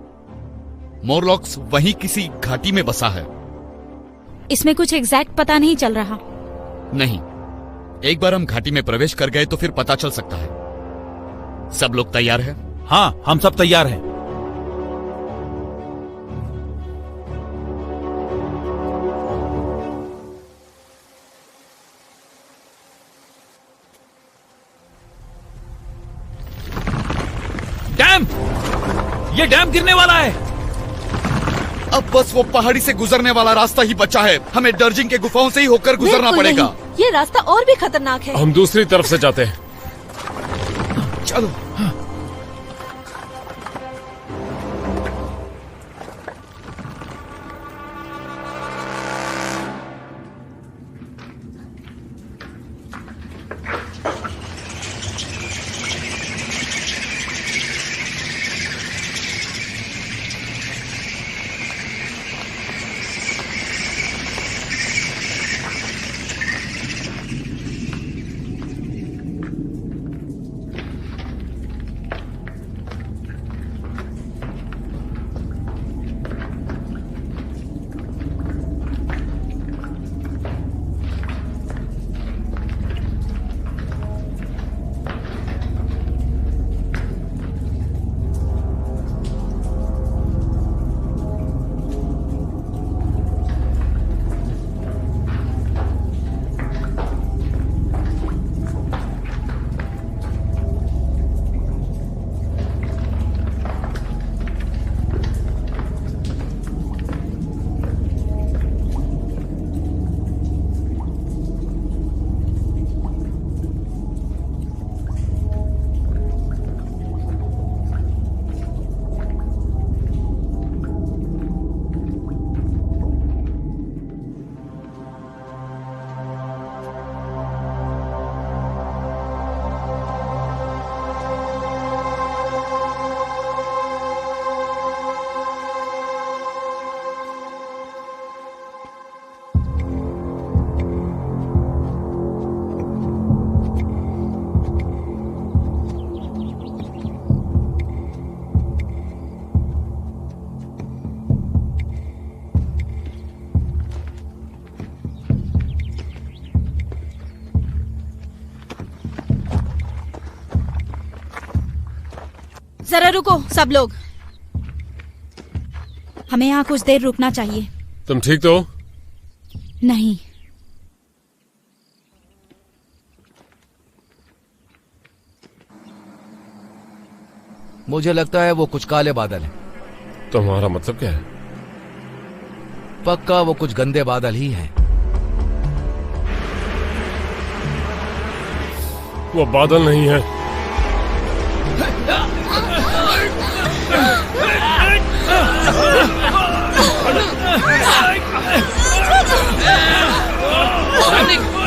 मोरलॉक्स वहीं किसी घाटी में बसा है। इसमें कुछ एग्जैक्ट पता नहीं चल रहा। नहीं, एक बार हम घाटी में प्रवेश कर गए तो फिर पता चल सकता है। सब लोग तैयार हैं? हाँ, हम सब तैयार हैं। डैम! ये डैम गिरने वाला है। अब बस वो पहाड़ी से गुजरने वाला रास्ता ही बचा है। हमें डर्जिंग के गुफाओं से ही होकर गुजरना बिल्कुल पड़ेगा। नहीं। ये रास्ता और भी खतरनाक है। हम दूसरी तरफ से जाते हैं। चलो। जरा रुको सब लोग, हमें यहाँ कुछ देर रुकना चाहिए। तुम ठीक तो हो? नहीं, मुझे लगता है वो कुछ काले बादल हैं। तुम्हारा मतलब क्या है? पक्का वो कुछ गंदे बादल ही हैं। वो बादल नहीं है।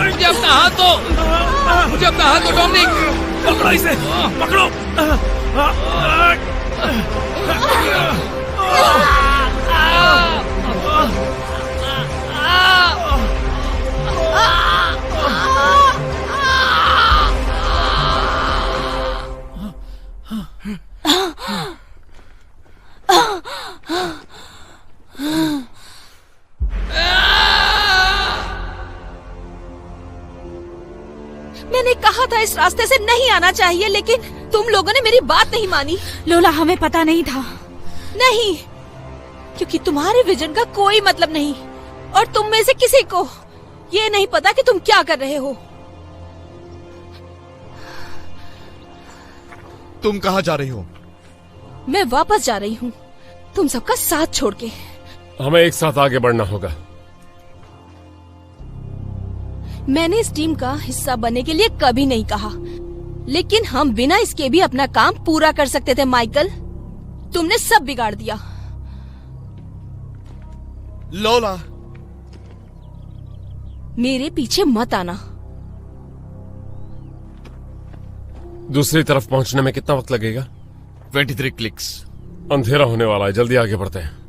मुझे अपना हाथ दो, मुझे अपना हाथ दो डोमिनिक। पकड़ो इसे, पकड़ो। मैंने कहा था इस रास्ते से नहीं आना चाहिए, लेकिन तुम लोगों ने मेरी बात नहीं मानी। लोला हमें पता नहीं था। नहीं, क्योंकि तुम्हारे विजन का कोई मतलब नहीं, और तुम में से किसी को ये नहीं पता कि तुम क्या कर रहे हो। तुम कहाँ जा रही हो? मैं वापस जा रही हूँ, तुम सबका साथ छोड़ के। हमें एक साथ आगे बढ़ना होगा। मैंने इस टीम का हिस्सा बनने के लिए कभी नहीं कहा, लेकिन हम बिना इसके भी अपना काम पूरा कर सकते थे। माइकल, तुमने सब बिगाड़ दिया। लोला, मेरे पीछे मत आना। दूसरी तरफ पहुंचने में कितना वक्त लगेगा? 23 क्लिक्स। अंधेरा होने वाला है, जल्दी आगे बढ़ते हैं।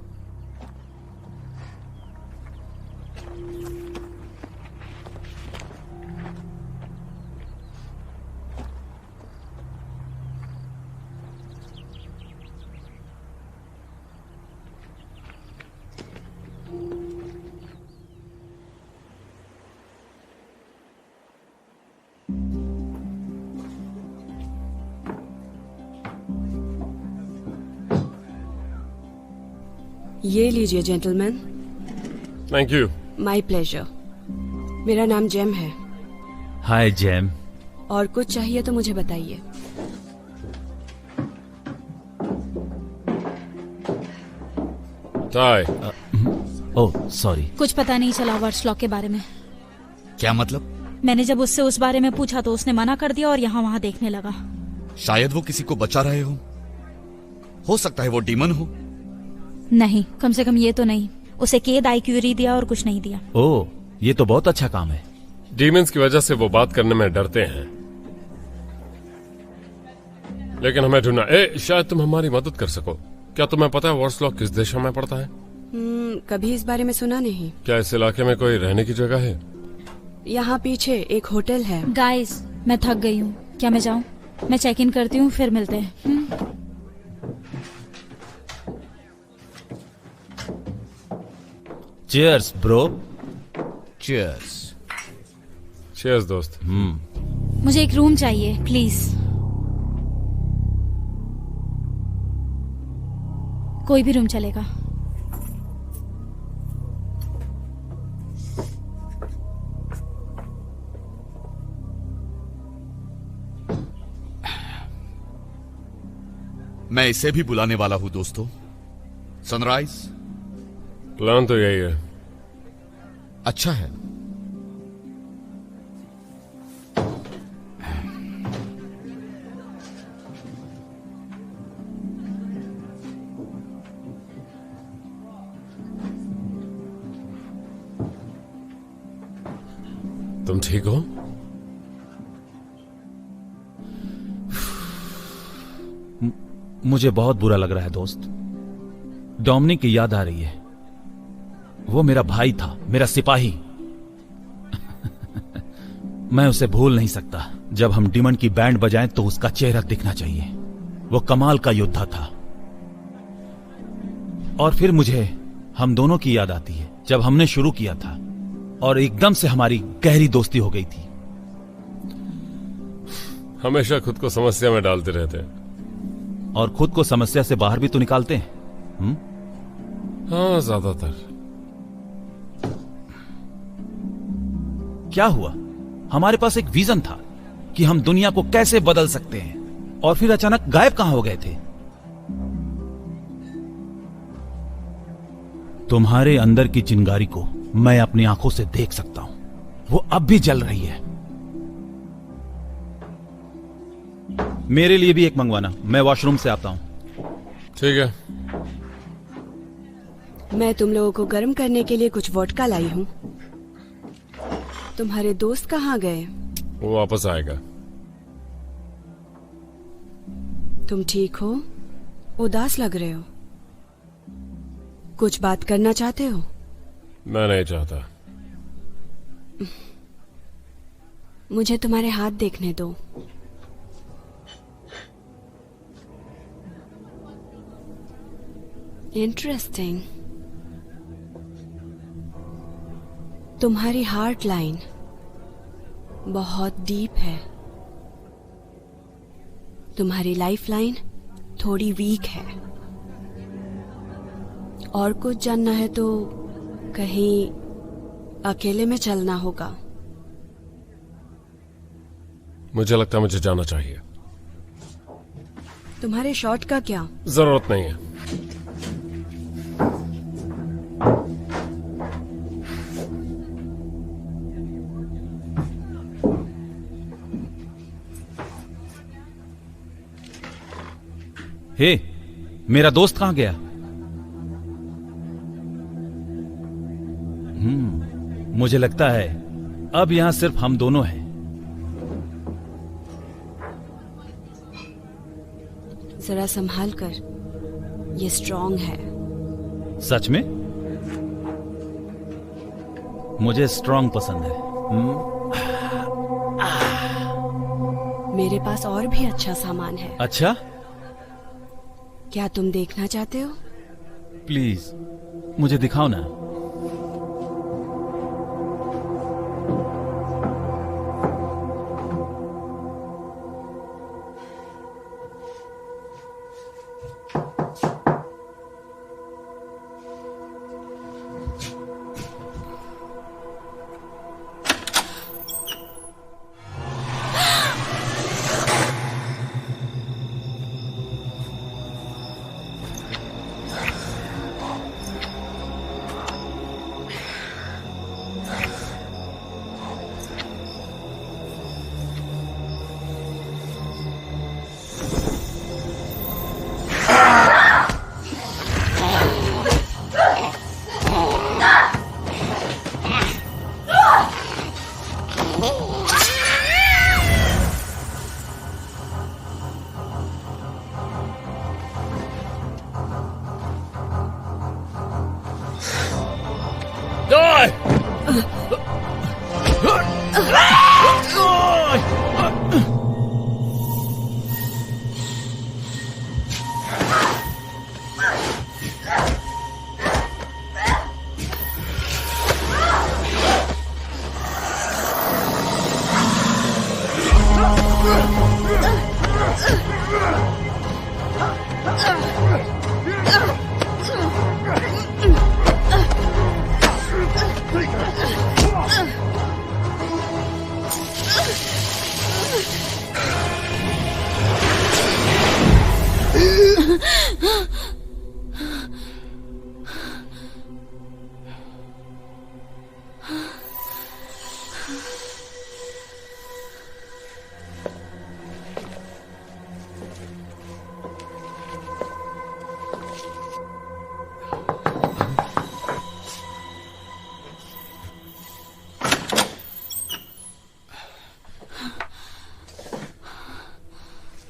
ये लीजिए gentleman. Thank you. My pleasure. मेरा नाम जेम है। हाय जेम। और कुछ चाहिए तो मुझे बताइए। टाई। Oh sorry. कुछ पता नहीं चला वर्ड्स के बारे में। क्या मतलब? मैंने जब उससे उस बारे में पूछा तो उसने मना कर दिया और यहाँ वहाँ देखने लगा। शायद वो किसी को बचा रहे हो सकता है वो डीमन हो। नहीं, कम से कम ये तो नहीं। उसे कैद आईक्यूरी दिया और कुछ नहीं दिया। ओह, ये तो बहुत अच्छा काम है। डीमंस की वजह से वो बात करने में डरते हैं, लेकिन हमें ढूंढना। शायद तुम हमारी मदद कर सको। क्या तुम्हें पता है वॉर्सलॉक किस देशों में पड़ता है? कभी इस बारे में सुना नहीं। क्या इस इलाके में कोई रहने की जगह है? यहाँ पीछे एक होटल है। गाइस, मैं थक गई हूँ, क्या मैं जाऊँ? मैं चेक इन करती हूँ, फिर मिलते हैं। Cheers bro. चीयर्स। चीयर्स दोस्त। मुझे एक रूम चाहिए प्लीज। कोई भी रूम चलेगा। मैं इसे भी बुलाने वाला हूं दोस्तों। सनराइज। प्लान तो यही है। अच्छा है। तुम ठीक हो? मुझे बहुत बुरा लग रहा है दोस्त। डोमिनिक की याद आ रही है। वो मेरा भाई था, मेरा सिपाही। मैं उसे भूल नहीं सकता। जब हम डीमन की बैंड बजाएं तो उसका चेहरा दिखना चाहिए। वो कमाल का योद्धा था। और फिर मुझे हम दोनों की याद आती है जब हमने शुरू किया था और एकदम से हमारी गहरी दोस्ती हो गई थी। हमेशा खुद को समस्या में डालते रहते हैं। और खुद को समस्या से बाहर भी तो निकालते हैं। हाँ, ज्यादातर। क्या हुआ? हमारे पास एक विजन था कि हम दुनिया को कैसे बदल सकते हैं, और फिर अचानक गायब कहां हो गए थे? तुम्हारे अंदर की चिंगारी को मैं अपनी आंखों से देख सकता हूं। वो अब भी जल रही है। मेरे लिए भी एक मंगवाना। मैं वॉशरूम से आता हूं। ठीक है। मैं तुम लोगों को गर्म करने के लिए कुछ वोडका लाई हूँ। तुम्हारे दोस्त कहाँ गए? वो वापस आएगा। तुम ठीक हो? उदास लग रहे हो। कुछ बात करना चाहते हो? मैं नहीं चाहता। मुझे तुम्हारे हाथ देखने दो। इंटरेस्टिंग। तुम्हारी हार्ट लाइन बहुत डीप है। तुम्हारी लाइफ लाइन थोड़ी वीक है। और कुछ जानना है तो कहीं अकेले में चलना होगा। मुझे लगता है मुझे जाना चाहिए। तुम्हारे शॉट का क्या? जरूरत नहीं है। हे, मेरा दोस्त कहां गया? मुझे लगता है अब यहां सिर्फ हम दोनों हैं। जरा संभाल कर, ये स्ट्रॉन्ग है। सच में? मुझे स्ट्रॉन्ग पसंद है। मेरे पास और भी अच्छा सामान है। अच्छा, क्या तुम देखना चाहते हो? प्लीज मुझे दिखाओ ना।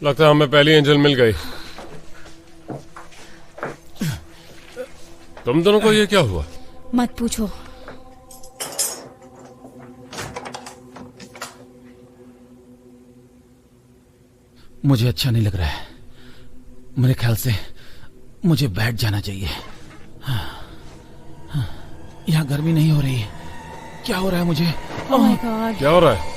लगता है हमें पहली एंजल मिल गई। तुम दोनों को ये क्या हुआ? मत पूछो। मुझे अच्छा नहीं लग रहा है। मेरे ख्याल से मुझे बैठ जाना चाहिए। यहाँ गर्मी नहीं हो रही है। क्या हो रहा है मुझे? ओह माय गॉड। क्या हो रहा है?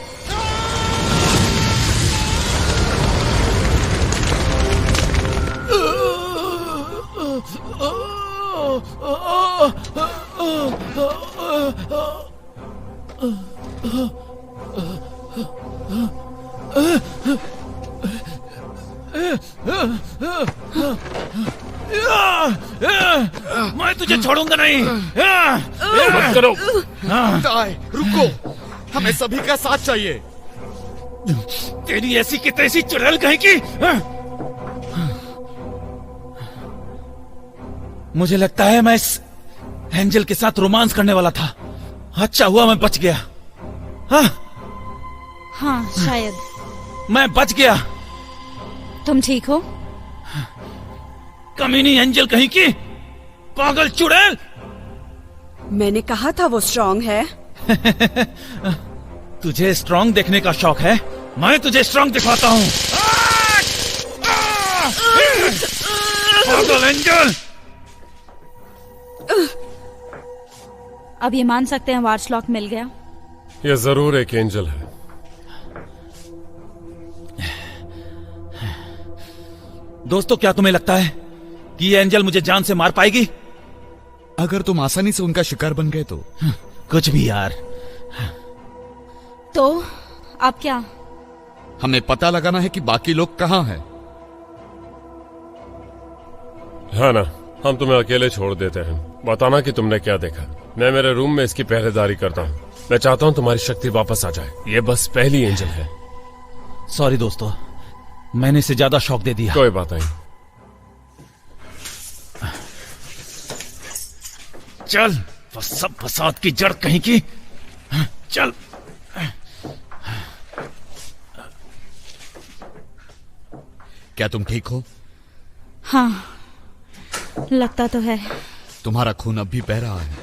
मैं तुझे छोड़ूंगा नहीं। मत करो। टाई, रुको, हमें सभी का साथ चाहिए। तेरी ऐसी की तैसी चुड़ैल कहीं की। मुझे लगता है मैं इस एंजल के साथ रोमांस करने वाला था। अच्छा हुआ मैं बच गया। हाँ शायद। मैं बच गया। तुम ठीक हो? कमीनी एंजल कहीं की, पागल चुड़ैल। मैंने कहा था वो स्ट्रॉन्ग है। तुझे स्ट्रॉन्ग देखने का शौक है, मैं तुझे स्ट्रॉन्ग दिखाता हूँ। पागल एंजल। अब ये मान सकते हैं वार्सलॉक मिल गया। ये जरूर एक एंजल है। दोस्तों, क्या तुम्हें लगता है कि ये एंजल मुझे जान से मार पाएगी? अगर तुम आसानी से उनका शिकार बन गए तो। कुछ भी यार। तो अब क्या? हमें पता लगाना है कि बाकी लोग कहाँ हैं। हाँ ना, हम तुम्हें अकेले छोड़ देते हैं। बताना कि तुमने क्या देखा। मैं मेरे रूम में इसकी पहरेदारी करता हूँ। मैं चाहता हूँ तुम्हारी शक्ति वापस आ जाए। ये बस पहली एंजल है। सॉरी दोस्तों, मैंने इसे ज्यादा शॉक दे दिया। कोई बात नहीं। चल, सब फसाद की जड़ कहीं की। चल। क्या तुम ठीक हो? हाँ, लगता तो है। तुम्हारा खून अब भी बह रहा है।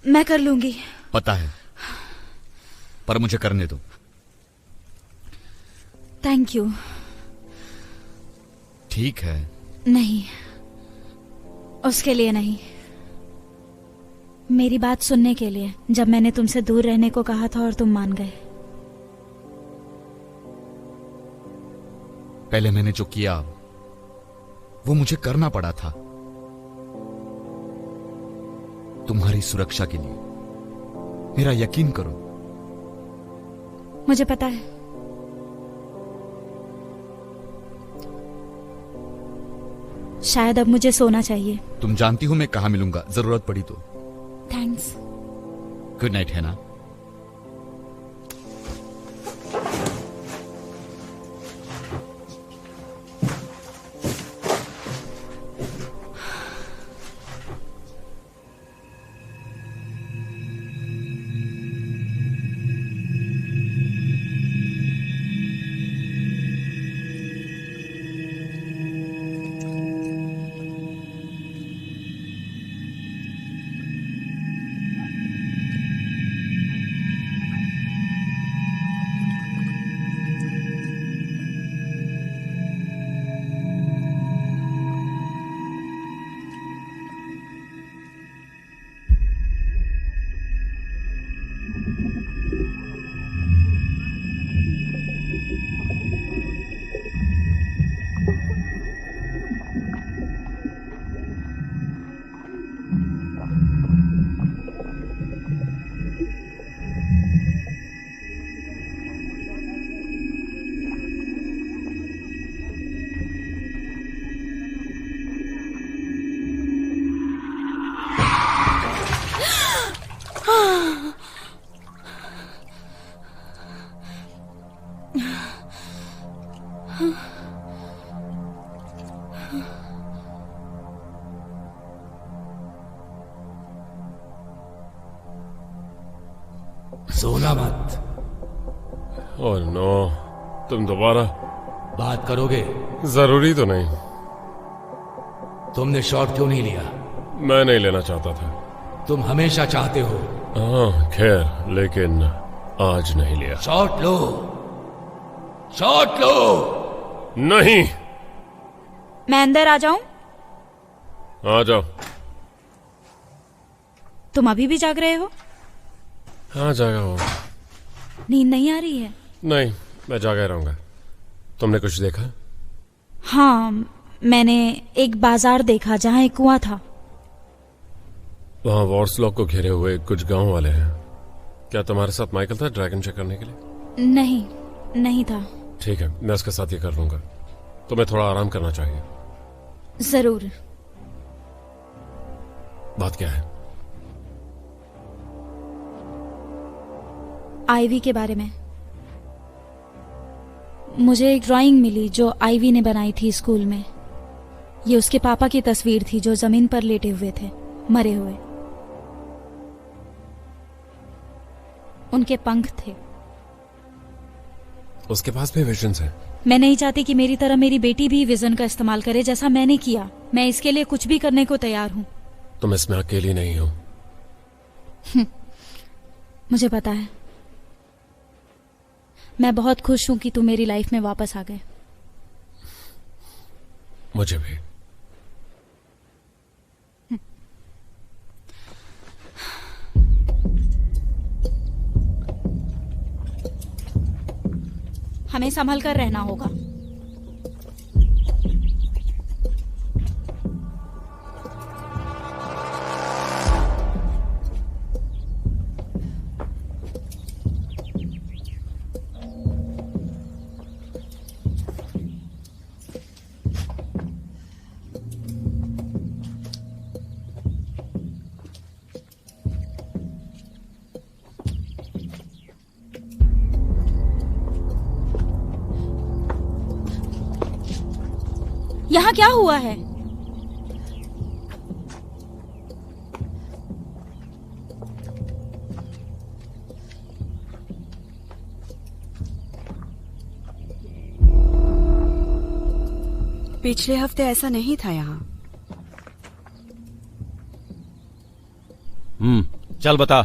मैं कर लूंगी। पता है, पर मुझे करने दो। Thank you. ठीक है। नहीं, उसके लिए नहीं, मेरी बात सुनने के लिए। जब मैंने तुमसे दूर रहने को कहा था और तुम मान गए। पहले मैंने जो किया वो मुझे करना पड़ा था, तुम्हारी सुरक्षा के लिए। मेरा यकीन करो। मुझे पता है। शायद अब मुझे सोना चाहिए। तुम जानती हो मैं कहां मिलूंगा जरूरत पड़ी तो। थैंक्स। गुड नाइट, है ना? सोना मत। ओह नो, तुम दोबारा बात करोगे? जरूरी तो नहीं। तुमने शॉट क्यों नहीं लिया? मैं नहीं लेना चाहता था। तुम हमेशा चाहते हो। हाँ खैर, लेकिन आज नहीं लिया। शॉट लो, शॉट लो। नहीं। मैं अंदर आ जाऊं? आ जाओ। तुम अभी भी जाग रहे हो? हाँ जागा हो। नींद नहीं आ रही है? नहीं, मैं जागा रहूंगा। तुमने कुछ देखा? हाँ, मैंने एक बाजार देखा जहाँ एक कुआं था। वहां वॉर्सलॉक को घेरे हुए कुछ गांव वाले हैं। क्या तुम्हारे साथ माइकल था ड्रैगन चेक करने के लिए? नहीं, नहीं था। ठीक है, मैं उसके साथ ये कर लूंगा। तुम्हें थोड़ा आराम करना चाहिए। जरूर। बात क्या है? आईवी के बारे में। मुझे एक ड्राइंग मिली जो आईवी ने बनाई थी स्कूल में। ये उसके पापा की तस्वीर थी जो जमीन पर लेटे हुए थे, मरे हुए। उनके पंख थे। उसके पास भी विजन्स हैं। मैं नहीं चाहती कि मेरी तरह मेरी बेटी भी विजन का इस्तेमाल करे जैसा मैंने किया। मैं इसके लिए कुछ भी करने को तैयार हूं। तुम इसमें अकेली नहीं हो। मुझे पता है। मैं बहुत खुश हूं कि तुम मेरी लाइफ में वापस आ गए। मुझे भी। हमें संभल कर रहना होगा। यहाँ क्या हुआ है? पिछले हफ्ते ऐसा नहीं था यहाँ। चल बता।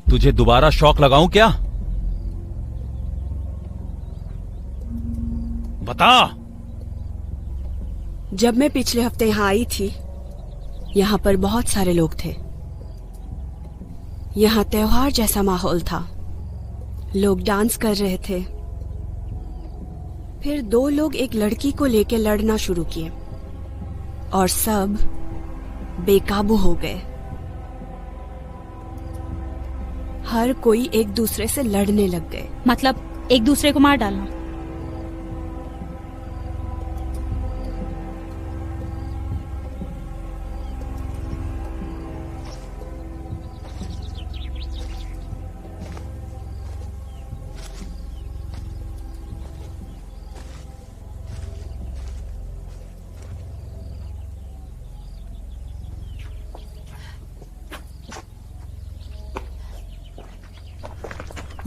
तुझे दोबारा शॉक लगाऊं क्या? बता। जब मैं पिछले हफ्ते यहाँ आई थी, यहाँ पर बहुत सारे लोग थे। यहाँ त्योहार जैसा माहौल था। लोग डांस कर रहे थे। फिर 2 लोग एक लड़की को लेकर लड़ना शुरू किए और सब बेकाबू हो गए। हर कोई एक दूसरे से लड़ने लग गए। मतलब एक दूसरे को मार डालना?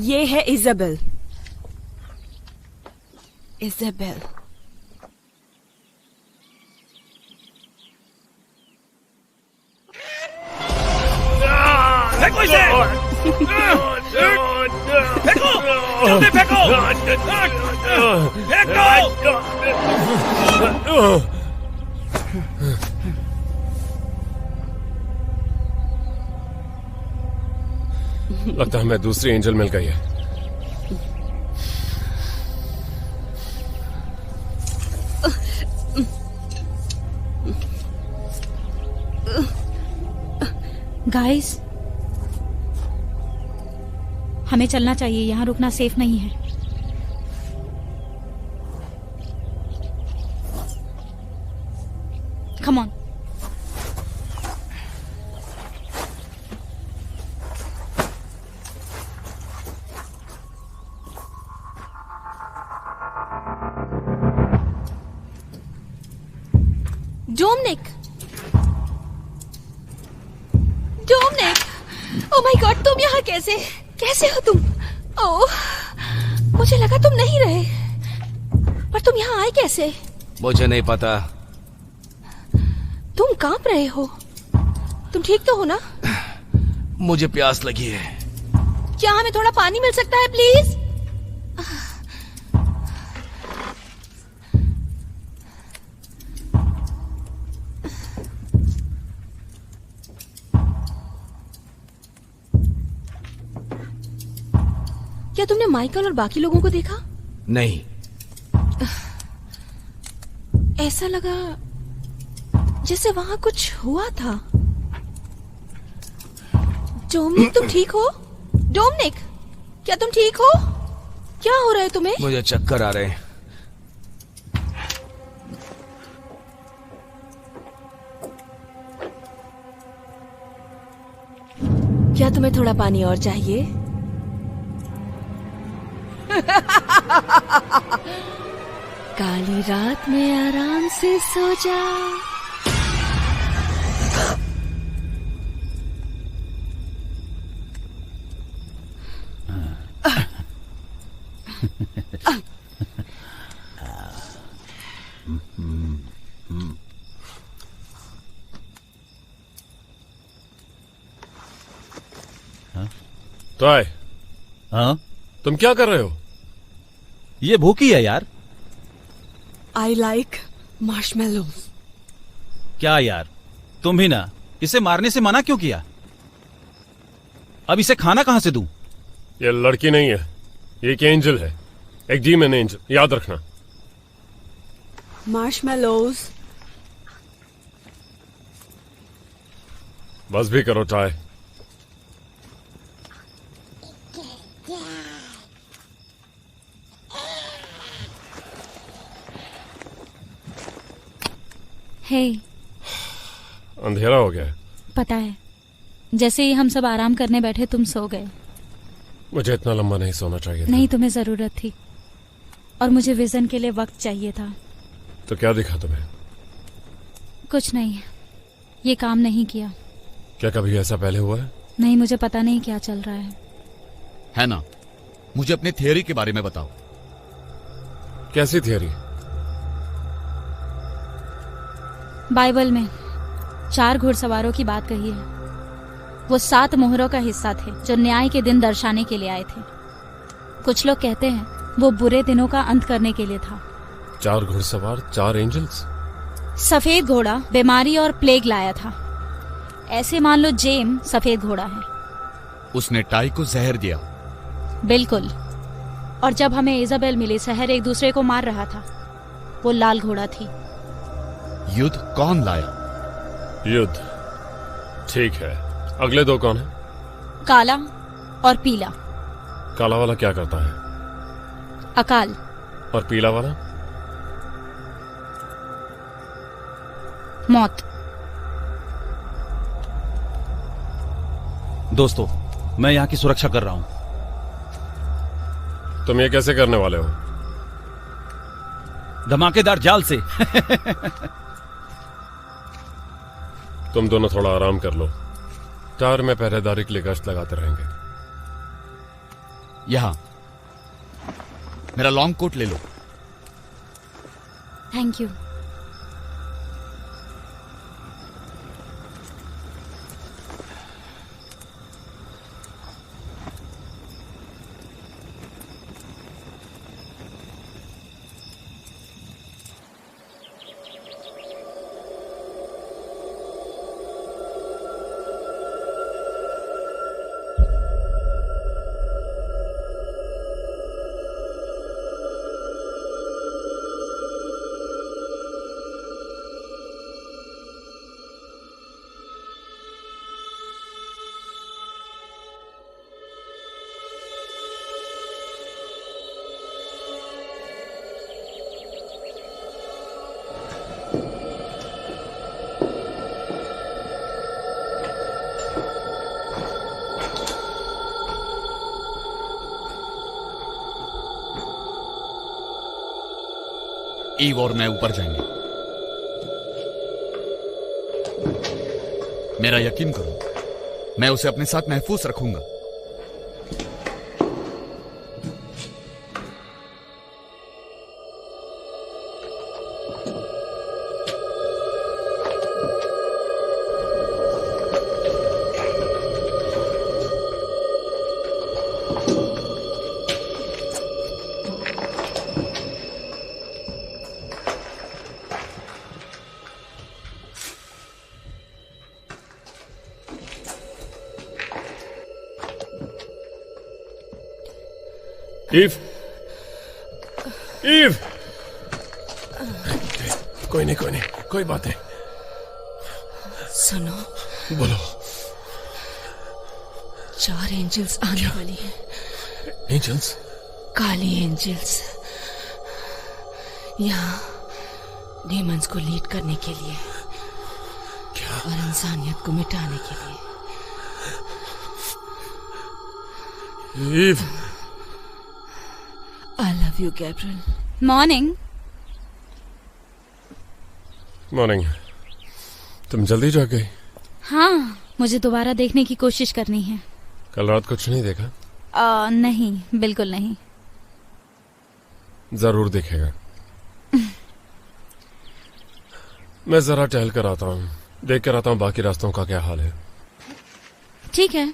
ये है इज़ाबेल। इज़ाबेल। फेंको इसे! फेंको! जल्दी फेंको! फेंको! लगता है हमें दूसरी एंजल मिल गई है। गाइस, हमें चलना चाहिए। यहाँ रुकना सेफ नहीं है। Come on. Dominic, oh my God, तुम यहाँ कैसे हो तुम? ओह, मुझे लगा तुम नहीं रहे, पर तुम यहाँ आए कैसे? मुझे नहीं पता। तुम कांप रहे हो। तुम ठीक तो हो ना? मुझे प्यास लगी है। क्या हमें थोड़ा पानी मिल सकता है प्लीज? क्या तुमने माइकल और बाकी लोगों को देखा? नहीं। ऐसा लगा जैसे वहां कुछ हुआ था। डोमिनिक, तुम ठीक हो? डोमिनिक, क्या तुम ठीक हो? क्या हो रहा है तुम्हें? मुझे चक्कर आ रहे हैं। क्या तुम्हें थोड़ा पानी और चाहिए? काली रात में आराम से सो जा। तो आए। हाँ, तुम क्या कर रहे हो? ये भूखी है यार। I like marshmallows. क्या यार, तुम भी ना। इसे मारने से मना क्यों किया? अब इसे खाना कहां से दूं? ये लड़की नहीं है, ये एक एंजल है, एक डीमन एंजल, याद रखना। Marshmallows. बस भी करो चाय। हे, अंधेरा हो गया है। पता है, जैसे ही हम सब आराम करने बैठे तुम सो गए। मुझे इतना लंबा नहीं सोना चाहिए था। नहीं, तुम्हें जरूरत थी और मुझे विजन के लिए वक्त चाहिए था। तो क्या दिखा तुम्हें? कुछ नहीं, ये काम नहीं किया। क्या कभी ऐसा पहले हुआ है? नहीं, मुझे पता नहीं क्या चल रहा है ना, मुझे अपनी थियरी के बारे में बताओ। कैसी थियरी? बाइबल में 4 घुड़सवारों की बात कही है। वो 7 मोहरों का हिस्सा थे जो न्याय के दिन दर्शाने के लिए आए थे। कुछ लोग कहते हैं वो बुरे दिनों का अंत करने के लिए था। 4 घुड़सवार, 4 एंजल्स। सफेद घोड़ा बीमारी और प्लेग लाया था। ऐसे मान लो जेम सफेद घोड़ा है। उसने टाई को जहर दिया। बिल्कुल। और जब हमें इजाबेल मिली, शहर एक दूसरे को मार रहा था। वो लाल घोड़ा थी। युद्ध कौन लाया? युद्ध, ठीक है। अगले 2 कौन है? काला और पीला। काला वाला क्या करता है? अकाल। और पीला वाला? मौत। दोस्तों, मैं यहाँ की सुरक्षा कर रहा हूँ। तुम ये कैसे करने वाले हो? धमाकेदार जाल से। तुम दोनों थोड़ा आराम कर लो। टावर में पहरेदारी के लिए गश्त लगाते रहेंगे। यहां मेरा लॉन्ग कोट ले लो। Thank you. ईव और मैं ऊपर जाएंगे। मेरा यकीन करो, मैं उसे अपने साथ महफूज रखूंगा। ईव, ईव, कोई नहीं, कोई बात नहीं। सुनो, बोलो। 4 एंजल्स आने वाली हैं। एंजल्स? काली एंजल्स यहाँ डीमंस को लीड करने के लिए। क्या? और इंसानियत को मिटाने के लिए। Eve, I love you Gabriel. Morning. Morning. तुम जल्दी जाग गई? हाँ, मुझे दोबारा देखने की कोशिश करनी है। कल रात कुछ नहीं देखा? नहीं, बिल्कुल नहीं। जरूर देखेगा। मैं जरा टहल कर आता हूँ, देख कर आता हूँ बाकी रास्तों का क्या हाल है। ठीक है।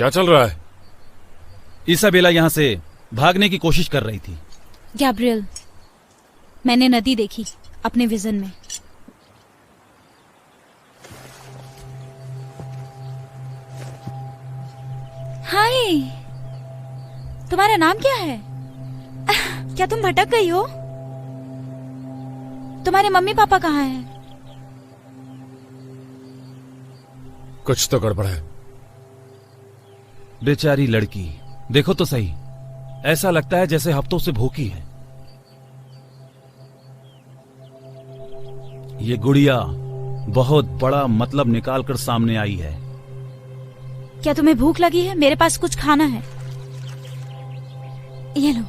क्या चल रहा है? इसाबेला यहां से भागने की कोशिश कर रही थी। गैब्रियल, मैंने नदी देखी अपने विजन में। हाय, तुम्हारा नाम क्या है? क्या तुम भटक गई हो? तुम्हारे मम्मी पापा कहाँ हैं? कुछ तो गड़बड़ है। बेचारी लड़की, देखो तो सही, ऐसा लगता है जैसे हफ्तों से भूखी है। ये गुड़िया बहुत बड़ा मतलब निकाल कर सामने आई है। क्या तुम्हें भूख लगी है? मेरे पास कुछ खाना है, ये लो।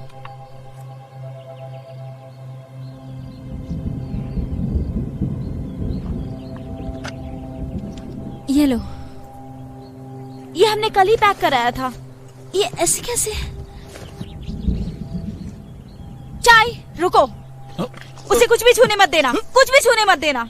ये लो, ये हमने कल ही पैक कराया था। ये ऐसे कैसे? चाय, रुको, उसे कुछ भी छूने मत देना, कुछ भी छूने मत देना।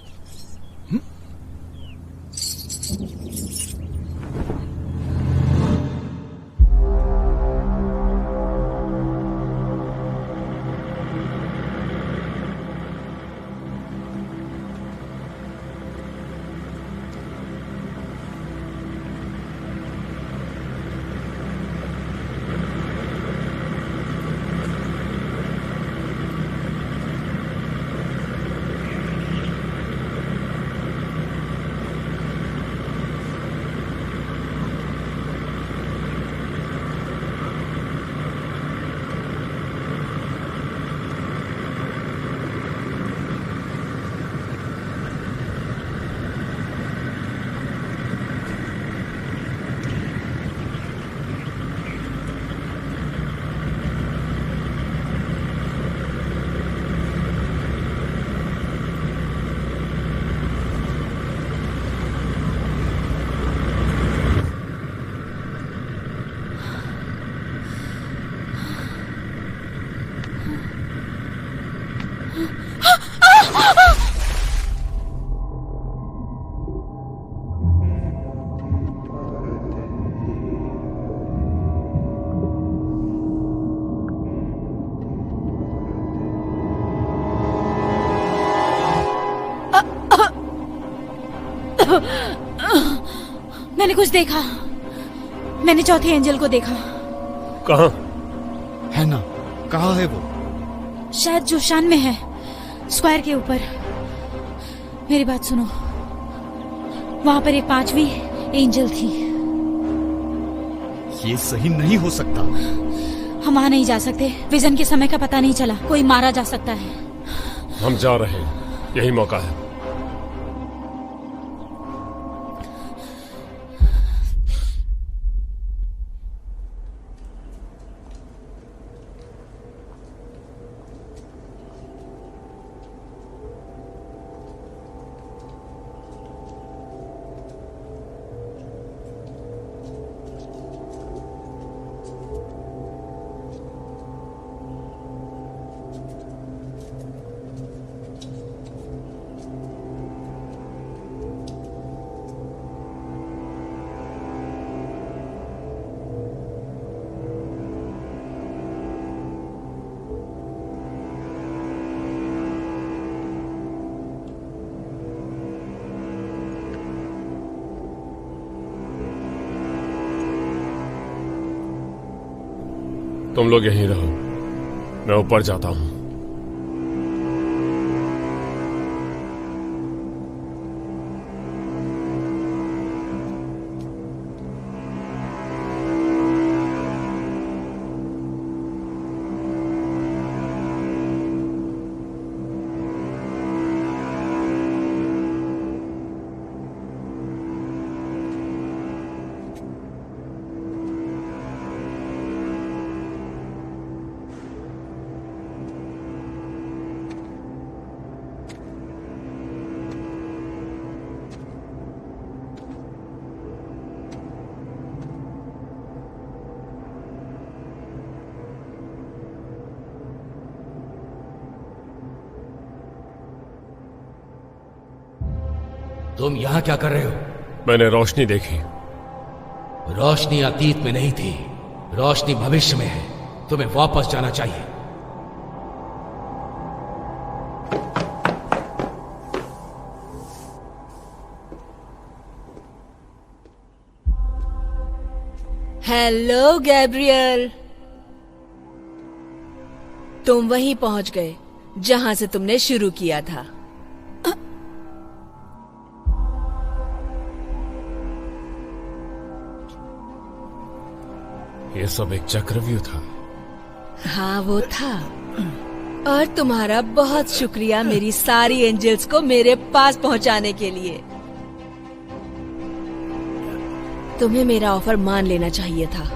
मैंने कुछ देखा, मैंने चौथे एंजल को देखा। कहाँ है ना? कहाँ है वो? शायद जोशान में है, स्क्वायर के ऊपर। मेरी बात सुनो, वहां पर एक 5वीं एंजल थी। ये सही नहीं हो सकता। हम वहां नहीं जा सकते, विजन के समय का पता नहीं चला, कोई मारा जा सकता है। हम जा रहे हैं, यही मौका है। तुम लोग यहीं रहो, मैं ऊपर जाता हूं। तुम यहां क्या कर रहे हो? मैंने रोशनी देखी। रोशनी अतीत में नहीं थी, रोशनी भविष्य में है। तुम्हें वापस जाना चाहिए। हेलो गैब्रियल, तुम वहीं पहुंच गए जहां से तुमने शुरू किया था। ये सब एक चक्रव्यूह था। हाँ वो था, और तुम्हारा बहुत शुक्रिया मेरी सारी एंजल्स को मेरे पास पहुंचाने के लिए। तुम्हें मेरा ऑफर मान लेना चाहिए था।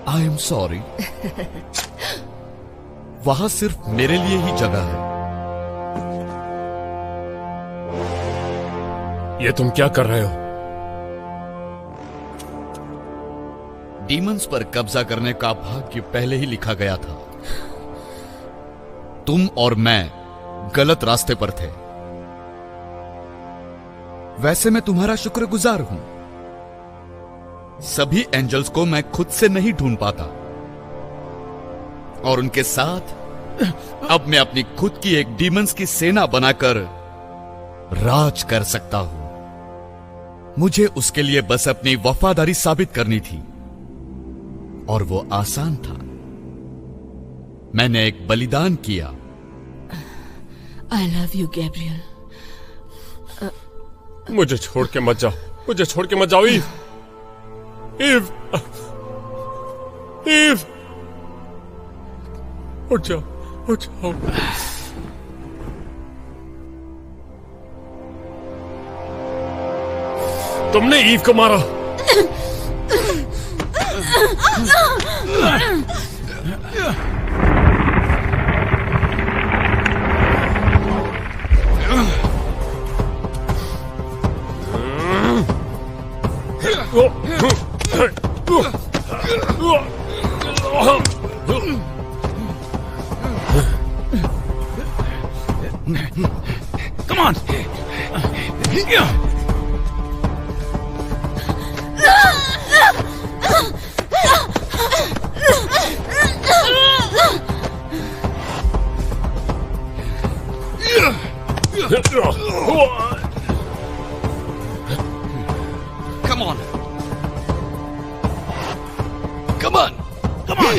I am sorry. वहां सिर्फ मेरे लिए ही जगह है। ये तुम क्या कर रहे हो? डीमंस पर कब्जा करने का भाग्य पहले ही लिखा गया था। तुम और मैं गलत रास्ते पर थे। वैसे मैं तुम्हारा शुक्रगुजार हूं। सभी एंजल्स को मैं खुद से नहीं ढूंढ पाता, और उनके साथ अब मैं अपनी खुद की एक डीमंस की सेना बनाकर राज कर सकता हूं। मुझे उसके लिए बस अपनी वफादारी साबित करनी थी, और वो आसान था। मैंने एक बलिदान किया। आई लव यू गैब्रियल। मुझे छोड़ के मत जाओ, मुझे छोड़ के मत जाओ ईव। ईव, ईव, उठ जाओ, उठ जाओ। तुमने ईव को मारा। Come on! Come on! Come on! Come on!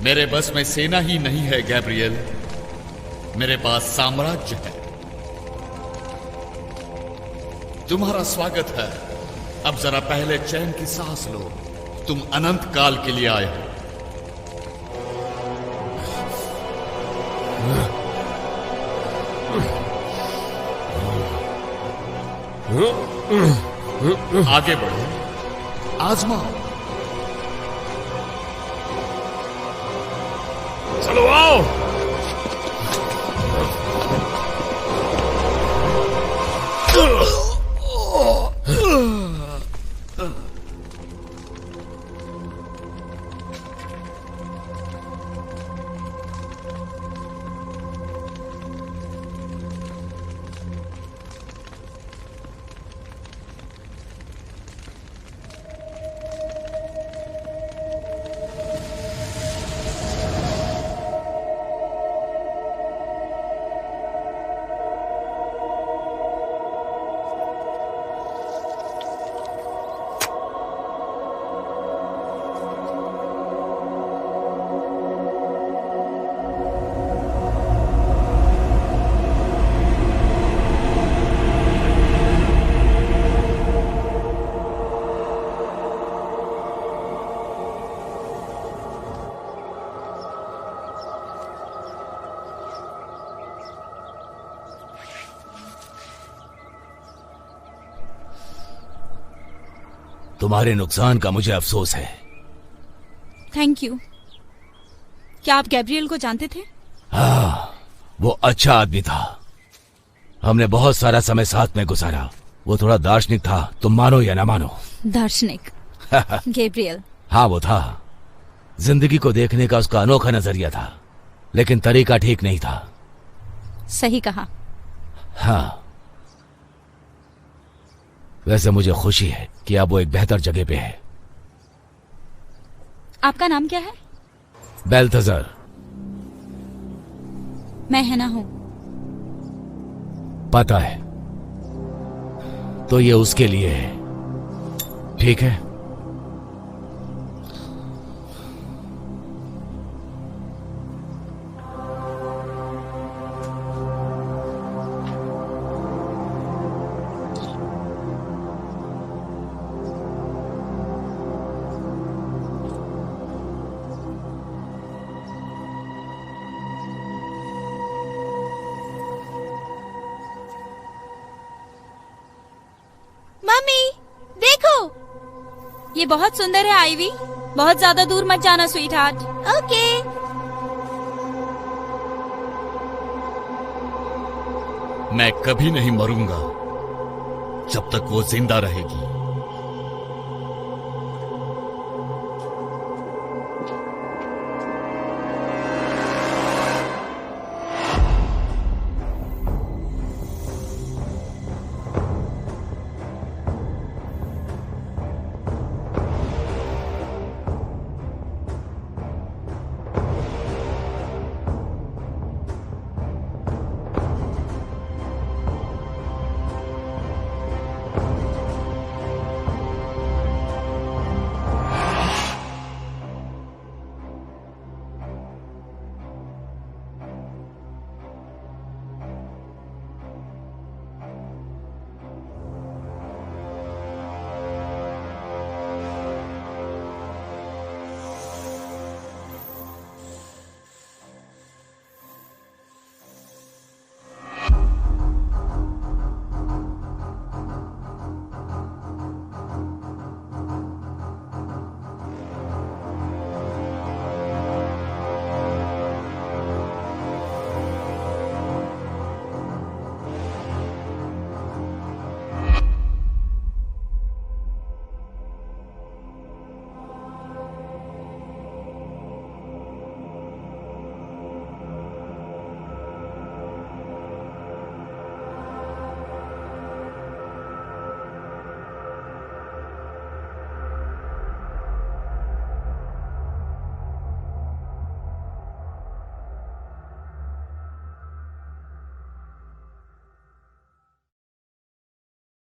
मेरे बस में सेना ही नहीं है गैब्रियल, मेरे पास साम्राज्य है। तुम्हारा स्वागत है। अब जरा पहले चैन की सांस लो। तुम अनंत काल के लिए आए हो। आगे बढ़ो, आजमाओ। चलो आओ। तुम्हारे नुकसान का मुझे अफसोस है। Thank you. क्या आप गैब्रियल को जानते थे? हाँ, वो अच्छा आदमी था। हमने बहुत सारा समय साथ में गुजारा। वो थोड़ा दार्शनिक था, तुम मानो या ना मानो। दार्शनिक? गैब्रियल? हाँ, वो था। जिंदगी को देखने का उसका अनोखा नजरिया था, लेकिन तरीका ठीक नहीं था। सही कहा। हाँ, वैसे मुझे खुशी है कि अब वो एक बेहतर जगह पे है। आपका नाम क्या है? बेल्थेजर। मैं हैना हूं। पता है, तो ये उसके लिए है, ठीक है? मम्मी देखो, ये बहुत सुंदर है आईवी। बहुत ज्यादा दूर मत जाना स्वीट हार्ट। ओके। मैं कभी नहीं मरूंगा जब तक वो जिंदा रहेगी।